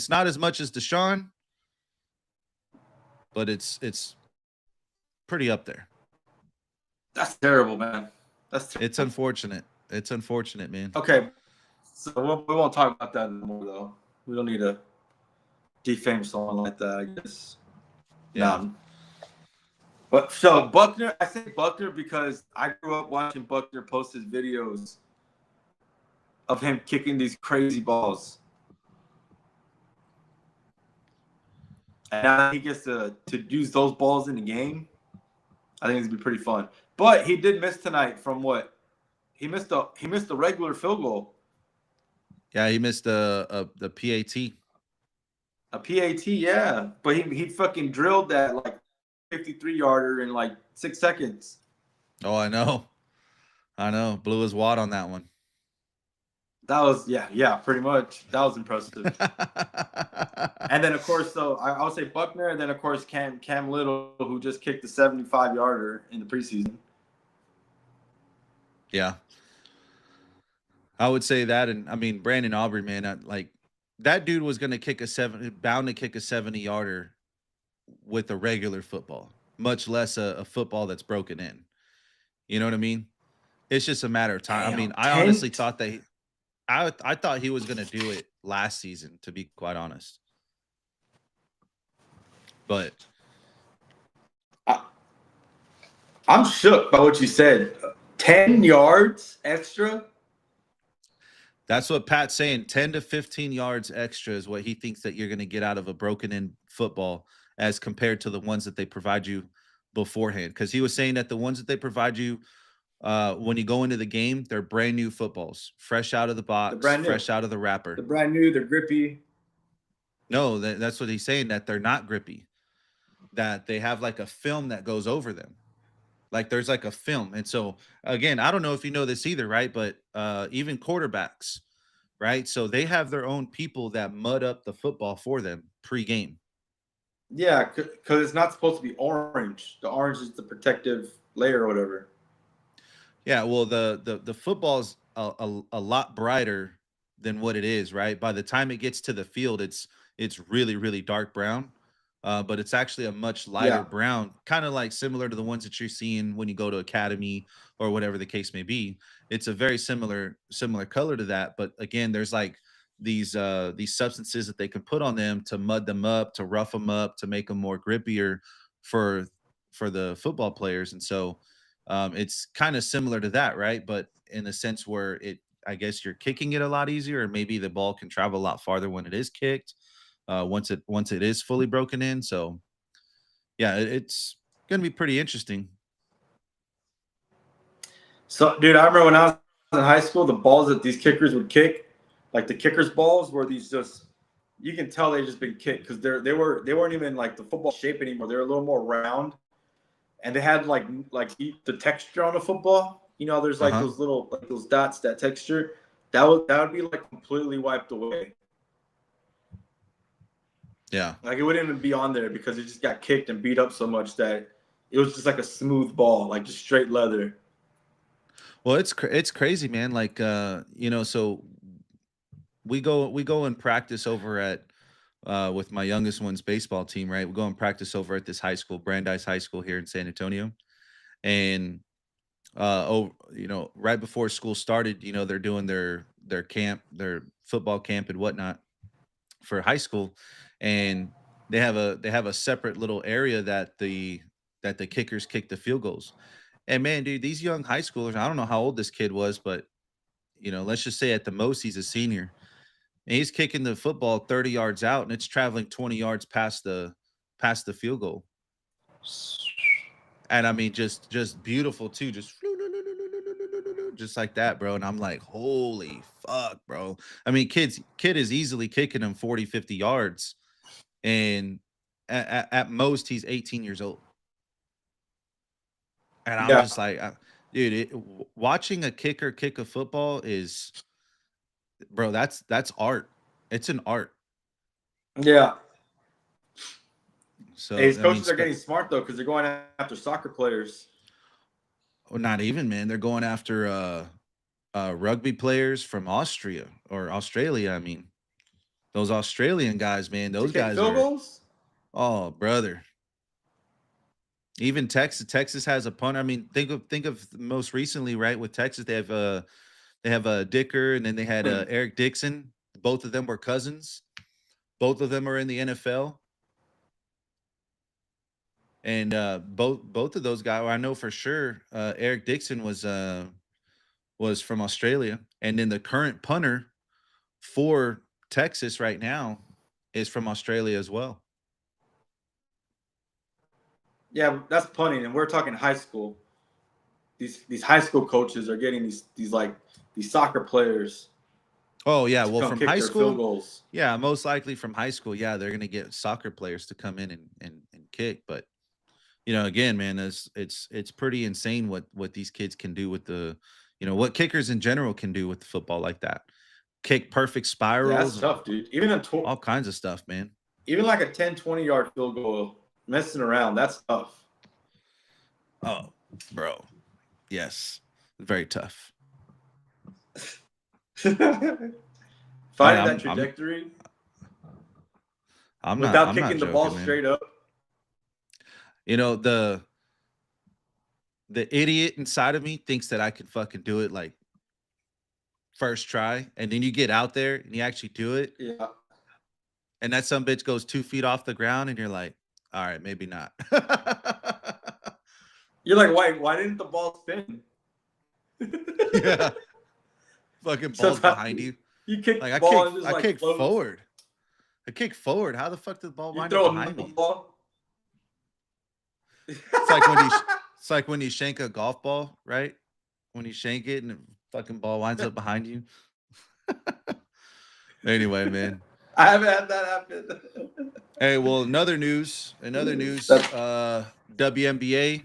not as much as Deshaun, but it's pretty up there. That's terrible, man. It's unfortunate. It's unfortunate, man. Okay. So we won't talk about that anymore though. We don't need to defame someone like that, I guess. Yeah. No. But so Buckner, I say Buckner because I grew up watching Buckner post his videos of him kicking these crazy balls. And now he gets to use those balls in the game. I think it's gonna be pretty fun. But he did miss tonight from what? He missed a regular field goal. Yeah, he missed the PAT. A PAT, yeah. But he fucking drilled that like 53-yarder in like 6 seconds. Oh, I know. I know. Blew his wad on that one. That was yeah, pretty much. That was impressive. And then of course, so I would say Buckner, and then of course Cam Little, who just kicked the 75-yarder in the preseason. Yeah. I would say that, and I mean Brandon Aubrey, man, like that dude was going to kick bound to kick a 70-yarder with a regular football, much less a football that's broken in. You know what I mean? It's just a matter of time. I mean, Damn, I honestly 10? thought that I thought he was going to do it last season, to be quite honest. But I'm shook by what you said. 10 yards extra? that's what Pat's saying. 10 to 15 yards extra is what he thinks that you're going to get out of a broken in football as compared to the ones that they provide you beforehand. Because he was saying that the ones that they provide you when you go into the game, they're brand new footballs, fresh out of the They're box, brand new. fresh out of the wrapper. They're brand new. They're grippy. No, that's what he's saying, that they're not grippy, that they have like a film that goes over them. Like there's like a film. And so again, I don't know if you know this either, right? But even quarterbacks, right? So they have their own people that mud up the football for them pre-game. Yeah, because it's not supposed to be orange. The orange is the protective layer or whatever. Yeah, well, the football's a lot brighter than what it is, right? By the time it gets to the field, it's really really dark brown. but it's actually a much lighter Yeah. brown, kind of like similar to the ones that you're seeing when you go to academy or whatever the case may be. It's a very similar color to that, but again, there's like these substances that they can put on them to mud them up, to rough them up, to make them more grippier for for the football players. And so it's kind of similar to that, right? But in a sense where it, I guess you're kicking it a lot easier, or maybe the ball can travel a lot farther when it is kicked, once it is fully broken in. So yeah, it's going to be pretty interesting. So, dude, I remember when I was in high school, the balls that these kickers would kick, like the kickers' balls, were these just you can tell they just been kicked because they weren't even like the football shape anymore. They were a little more round, and they had the texture on the football. You know, there's Uh like huh. those little like those dots, that texture. That would be like completely wiped away. Yeah. Like it wouldn't even be on there because it just got kicked and beat up so much that it was just like a smooth ball, like just straight leather. Well, it's crazy, man. Like so we go and practice over at with my youngest one's baseball team, right? We go and practice over at this high school, Brandeis High School here in San Antonio. And right before school started, they're doing their camp, their football camp and whatnot for high school. And they have a separate little area that the kickers kick the field goals. And man, dude, these young high schoolers, I don't know how old this kid was, but let's just say at the most he's a senior. And he's kicking the football 30 yards out and it's traveling 20 yards past the field goal. And I mean just beautiful too, just like that, bro. And I'm like, holy fuck, bro. I mean, kid is easily kicking him 40, 50 yards. And at most he's 18 years old. And I'm Yeah, just like, dude, watching a kicker kick a football is, bro, that's art. It's an art. yeah. Hey, So these I mean, coaches are getting smart though because they're going after soccer players. or not even, man. They're going after rugby players from Austria or Australia. I mean, those Australian guys, man, To those kick guys field are, goals? oh brother. Even Texas has a punter. I mean, think of most recently, right? With Texas, they have a Dicker, and then they had Eric Dixon. Both of them were cousins. Both of them are in the NFL. And both of those guys, well, I know for sure, Eric Dixon was from Australia, and then the current punter for Texas right now is from Australia as well. Yeah, that's punting, and we're talking high school. These high school coaches are getting these soccer players Oh yeah, to well come from kick high their field school, goals. yeah, most likely from high school, yeah, they're gonna get soccer players to come in and kick. But again, man, it's pretty insane what these kids can do with what kickers in general can do with the football like that. Kick perfect Yeah, spirals that's and tough, dude. Even all kinds of stuff, man. even like a 10, 20 yard field goal, messing around, that's tough. Oh, bro. Yes. Very tough. Finding I, that I'm trajectory I'm not without I'm not kicking the ball joking, man. straight up. You know, the idiot inside of me thinks that I can fucking do it like first try, and then you get out there and you actually do it, Yeah. and that some bitch goes 2 feet off the ground, and you're like, all right, maybe not. You're like, why didn't the ball spin? Yeah, fucking balls Sometimes behind you. you kick Like the ball and it just I like kick floats. forward. I kick forward. How the fuck did the ball You wind up throw a behind me? knuckleball. It's like when you it's like when you shank a golf ball, right? When you shank it and the fucking ball winds up behind you. Anyway, man. I haven't had that happen. Hey, well, another news, That's WNBA,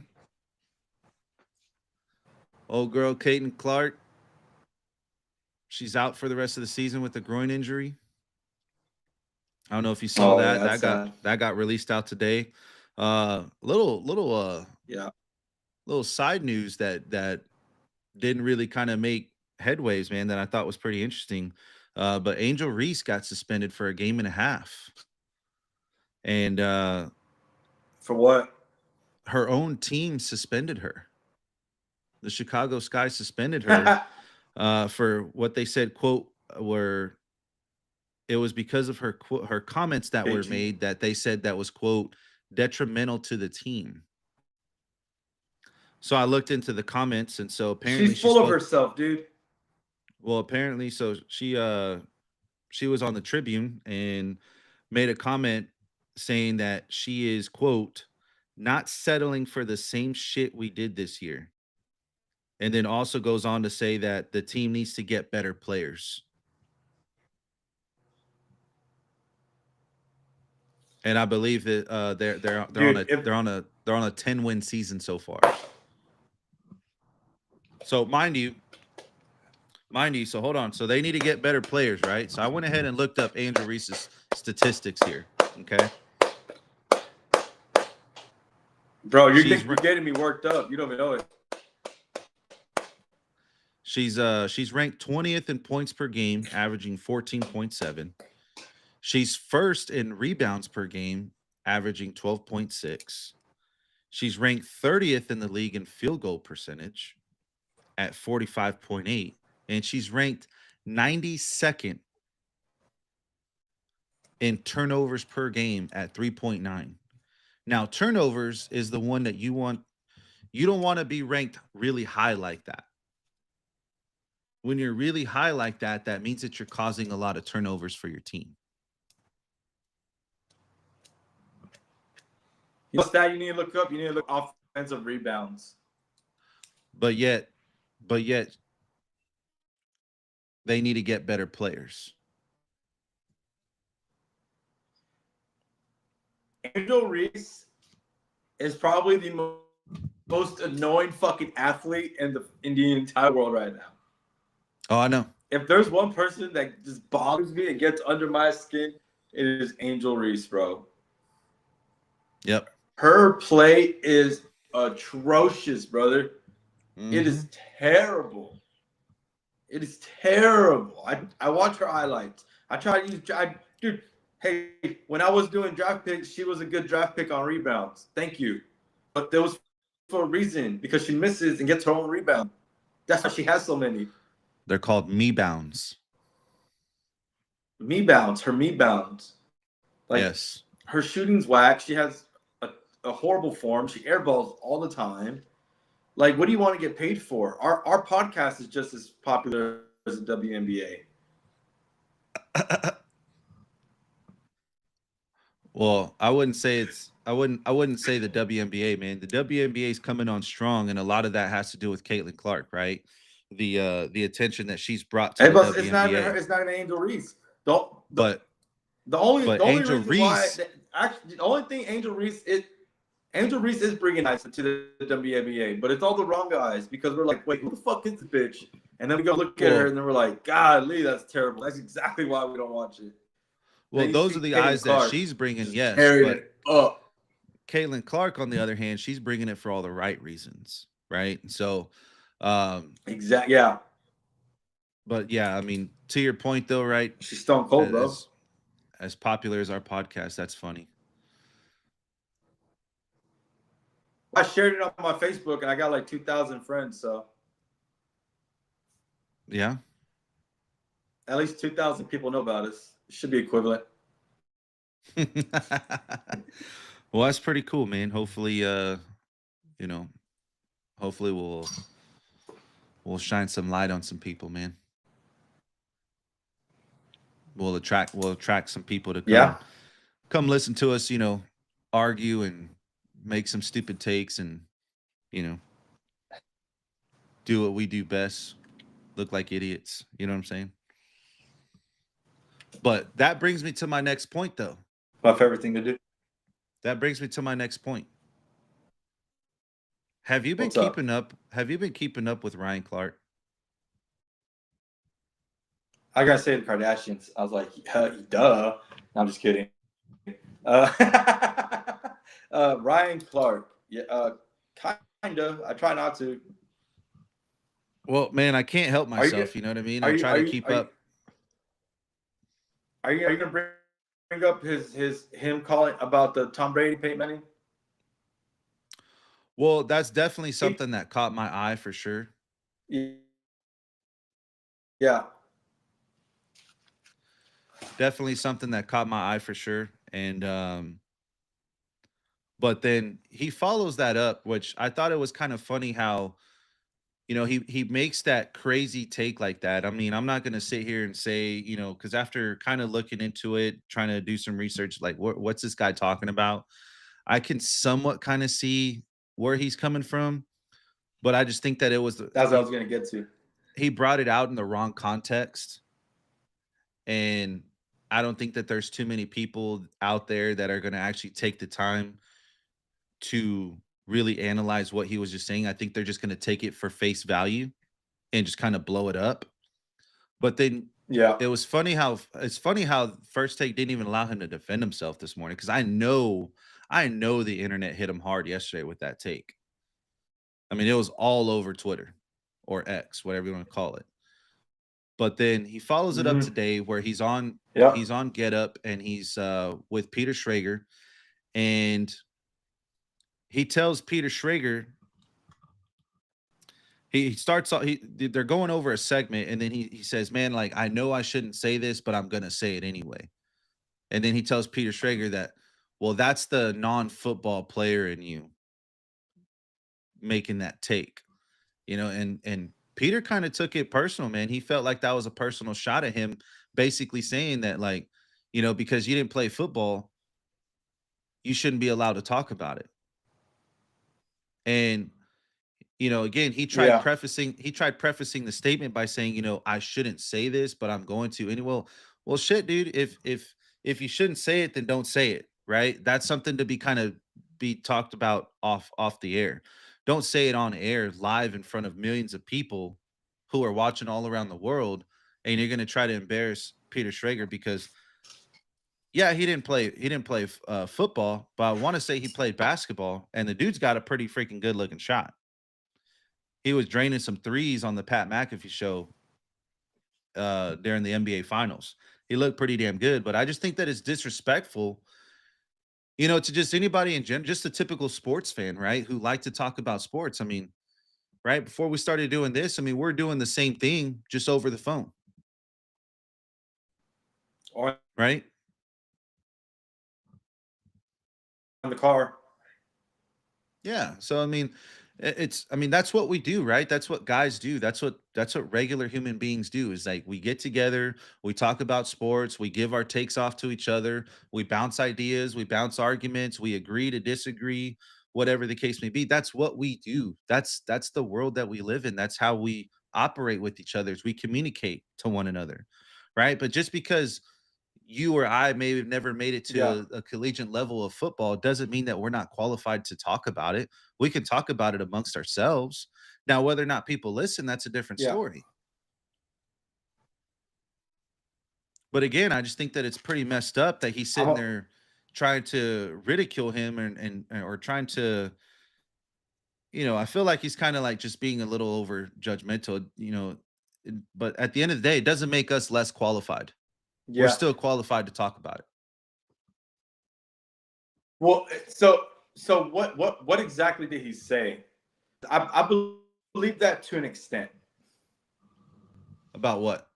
old girl Caitlin Clark, she's out for the rest of the season with a groin injury. I don't know if you saw oh yeah, that. that's That got sad. that got released out today. Little Yeah. little side news that didn't really kind of make headways, man, that I thought was pretty interesting. But Angel Reese got suspended for a game and a half. And For what? her own team suspended her. The Chicago Sky suspended her for what they said, quote, were it was because of her comments that were made that they said that was, quote, detrimental to the team. So I looked into the comments, and so apparently she's full of herself, dude. Well, apparently, so she was on the Tribune and made a comment saying that she is, quote, not settling for the same shit we did this year. And then also goes on to say that the team needs to get better players. And I believe that they're on a 10-win season so far. So mind you, so hold on. So they need to get better players, right? So I went ahead and looked up Angel Reese's statistics here. Okay. Bro, you're getting me worked up. You don't even know it. She's ranked 20th in points per game, averaging 14.7. She's first in rebounds per game, averaging 12.6. She's ranked 30th in the league in field goal percentage at 45.8. And she's ranked 92nd in turnovers per game at 3.9. Now, turnovers is the one that you want. You don't want to be ranked really high like that. When you're really high like that, that means that you're causing a lot of turnovers for your team. What's that you need to look up? You need to look offensive rebounds. But yet, they need to get better players. Angel Reese is probably the most annoying fucking athlete in the entire world right now. Oh, I know. If there's one person that just bothers me and gets under my skin, it is Angel Reese, bro. Yep. Her play is atrocious, brother. Mm-hmm. It is terrible. It is terrible. I watch her highlights. I try to use dude. Hey, when I was doing draft picks, she was a good draft pick on rebounds. Thank you. But there was for a reason, because she misses and gets her own rebound. That's why she has so many. They're called me bounds. Me bounds. Her me bounds. Like, yes. Her shooting's whack. She has a horrible form. She airballs all the time. Like, what do you want to get paid for? Our podcast is just as popular as the WNBA. Well, I wouldn't say the WNBA, man. The WNBA is coming on strong, and a lot of that has to do with Caitlin Clark, right? The attention that she's brought to the WNBA. It's not an Angel Reese. The only thing Angel Reese is bringing us to the WNBA, but it's all the wrong guys, because we're like, wait, who the fuck is this bitch? And then we go look at her, and then we're like, golly, that's terrible. That's exactly why we don't watch it. Well, those are the eyes that she's bringing, yes. But up. Caitlin Clark, on the other hand, she's bringing it for all the right reasons, right? So, exactly, yeah. But yeah, I mean, to your point though, right? She's stone cold, bro. As popular as our podcast, that's funny. I shared it on my Facebook, and I got like 2,000 friends. So, yeah, at least 2,000 people know about us. It should be equivalent. Well, that's pretty cool, man. Hopefully, hopefully we'll shine some light on some people, man. We'll attract some people to come listen to us, argue and make some stupid takes, and do what we do best, look like idiots. You know what I'm saying? But that brings me to my next point, though. My favorite thing to do. That brings me to my next point. Have you been keeping up? Have you been keeping up with Ryan Clark? I gotta say the Kardashians. I was like, duh. No, I'm just kidding. Ryan Clark. Yeah, kinda. I try not to. Well, man, I can't help myself. You know what I mean? I try to keep up. Are you gonna bring up him calling about the Tom Brady Peyton Manning? Well, that's definitely He, something that caught my eye for sure. yeah. Definitely something that caught my eye for sure. And but then he follows that up, which I thought it was kind of funny how, he makes that crazy take like that. I mean, I'm not going to sit here and say, cuz after kind of looking into it, trying to do some research like what's this guy talking about? I can somewhat kind of see where he's coming from, but I just think that it was That's what I was gonna get to. he brought it out in the wrong context. And I don't think that there's too many people out there that are going to actually take the time to really analyze what he was just saying. I think they're just going to take it for face value and just kind of blow it up. But then Yeah. it's funny how First Take didn't even allow him to defend himself this morning, because I know the internet hit him hard yesterday with that take. I mean, it was all over Twitter or X, whatever you want to call it. But then he follows it up Mm-hmm. today where he's on Yeah. he's on Get Up, and he's with Peter Schrager, and he tells Peter Schrager, he starts off, they're going over a segment, and then he says, "Man, like, I know I shouldn't say this, but I'm gonna say it anyway." And then he tells Peter Schrager that, well, that's the non-football player in you making that take. And Peter kind of took it personal, man. He felt like that was a personal shot at him, basically saying that, like, because you didn't play football, you shouldn't be allowed to talk about it. And again, Yeah. he tried prefacing the statement by saying, I shouldn't say this, but I'm going to anyway. Well, shit, dude. If you shouldn't say it, then don't say it, right? That's something to be talked about off the air. Don't say it on air live in front of millions of people who are watching all around the world, and you're going to try to embarrass Peter Schrager because, yeah, he didn't play football, but I want to say he played basketball, and the dude's got a pretty freaking good looking shot. He was draining some threes on the Pat McAfee show during the NBA Finals. He looked pretty damn good, but I just think that it's disrespectful, to just anybody in general, just a typical sports fan, right, who like to talk about sports. I mean, right before we started doing this, I mean, we're doing the same thing just over the phone, Or right? in the car. Yeah. So I mean, that's what we do, right? That's what guys do. That's what regular human beings do, is like we get together, we talk about sports, we give our takes off to each other, we bounce ideas, we bounce arguments, we agree to disagree, whatever the case may be. That's what we do. That's the world that we live in. That's how we operate with each other. Is we communicate to one another, right? But just because you or I may have never made it Yeah. to a collegiate level of football doesn't mean that we're not qualified to talk about it. We can talk about it amongst ourselves. Now, whether or not people listen, that's a different Yeah. story. But again, I just think that it's pretty messed up that he's I'm sitting a, there trying to ridicule him and or trying to, I feel like he's kind of like just being a little over judgmental, but at the end of the day, it doesn't make us less qualified. We're yeah. still qualified to talk about it. Well, so what exactly did he say? I believe that to an extent. About what?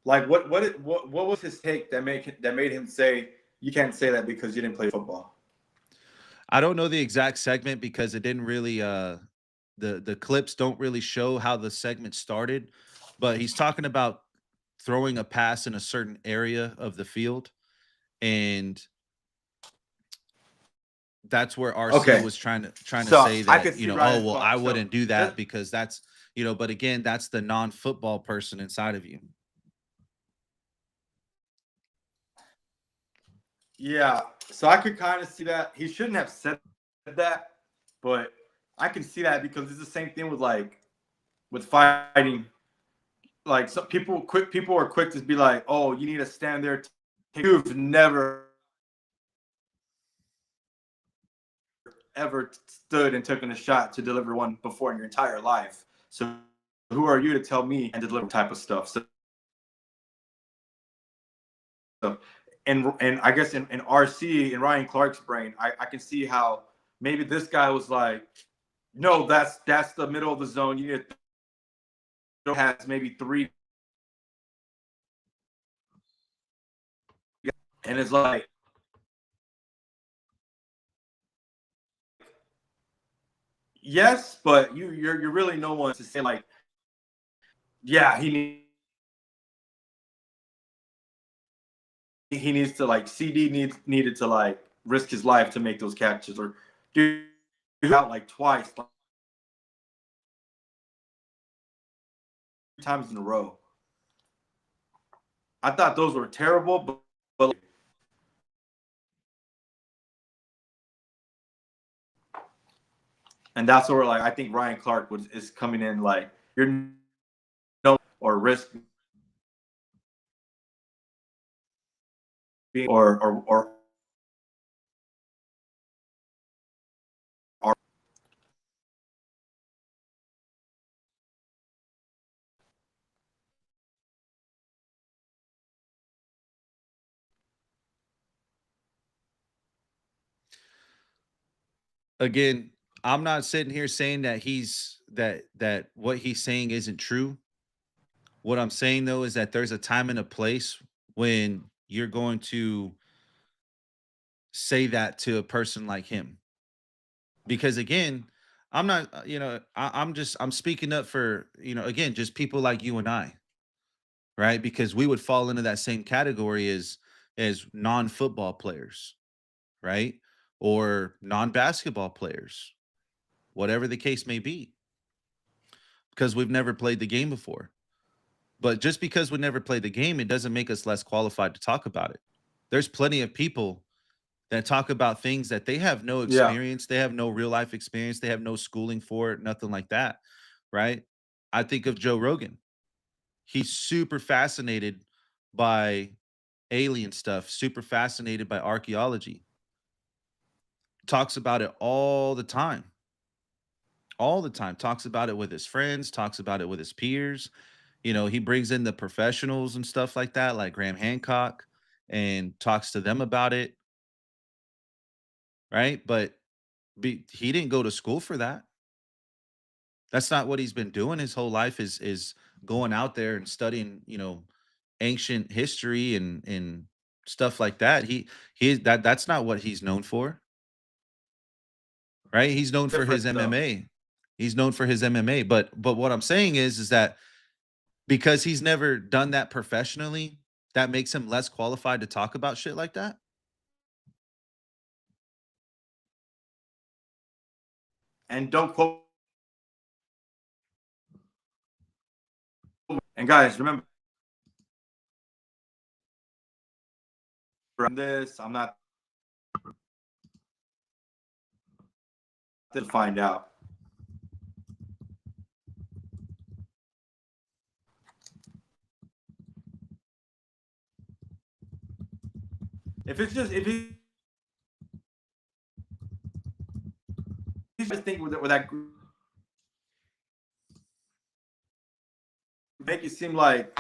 Like what was his take that made him say you can't say that because you didn't play football? I don't know the exact segment because it didn't really the clips don't really show how the segment started, but he's talking about throwing a pass in a certain area of the field, and that's where RC Okay. was trying to So say I could that, see oh, Ryan's well, I point. So wouldn't do that that because that's, but again, that's the non-football person inside of you. yeah. So I could kind of see that. He shouldn't have said that, but I can see that because it's the same thing with fighting. Like some people are quick to be like, oh, you need to stand there. You've never ever stood and taken a shot to deliver one before in your entire life. So who are you to tell me and to deliver type of stuff? So and I guess in RC in Ryan Clark's brain, I can see how maybe this guy was like, no, that's the middle of the zone. You need to has maybe three, and it's like, yes, but you're really no one to say like, yeah, he needs to like CD needed to like risk his life to make those catches or do out like twice, like, 3 times in a row. I thought those were terrible, but and that's where like I think Ryan Clark is coming in like you're no or risk being or Again, I'm not sitting here saying that that what he's saying isn't true. What I'm saying though is that there's a time and a place when you're going to say that to a person like him. Because again, I'm not, I'm speaking up for, again, just people like you and I, right? Because we would fall into that same category as non-football players, right? Or non-basketball players, whatever the case may be, because we've never played the game before. But just because we never played the game, it doesn't make us less qualified to talk about it. There's plenty of people that talk about things that they have no yeah. experience, they have no real life experience, they have no schooling for it, nothing like that, right? I think of Joe Rogan. He's super fascinated by alien stuff, super fascinated by archaeology. Talks about it all the time. All the time. Talks about it with his friends, talks about it with his peers. He brings in the professionals and stuff like that, like Graham Hancock, and talks to them about it, right? But he didn't go to school for that. That's not what he's been doing his whole life is going out there and studying, ancient history and stuff like that. That's not what he's known for, right? He's known for Different his stuff. MMA. He's known for his MMA, but what I'm saying is that because he's never done that professionally, that makes him less qualified to talk about shit like that. And don't quote. And guys, remember this. I'm not to find out. If he's just thinking with that make it seem like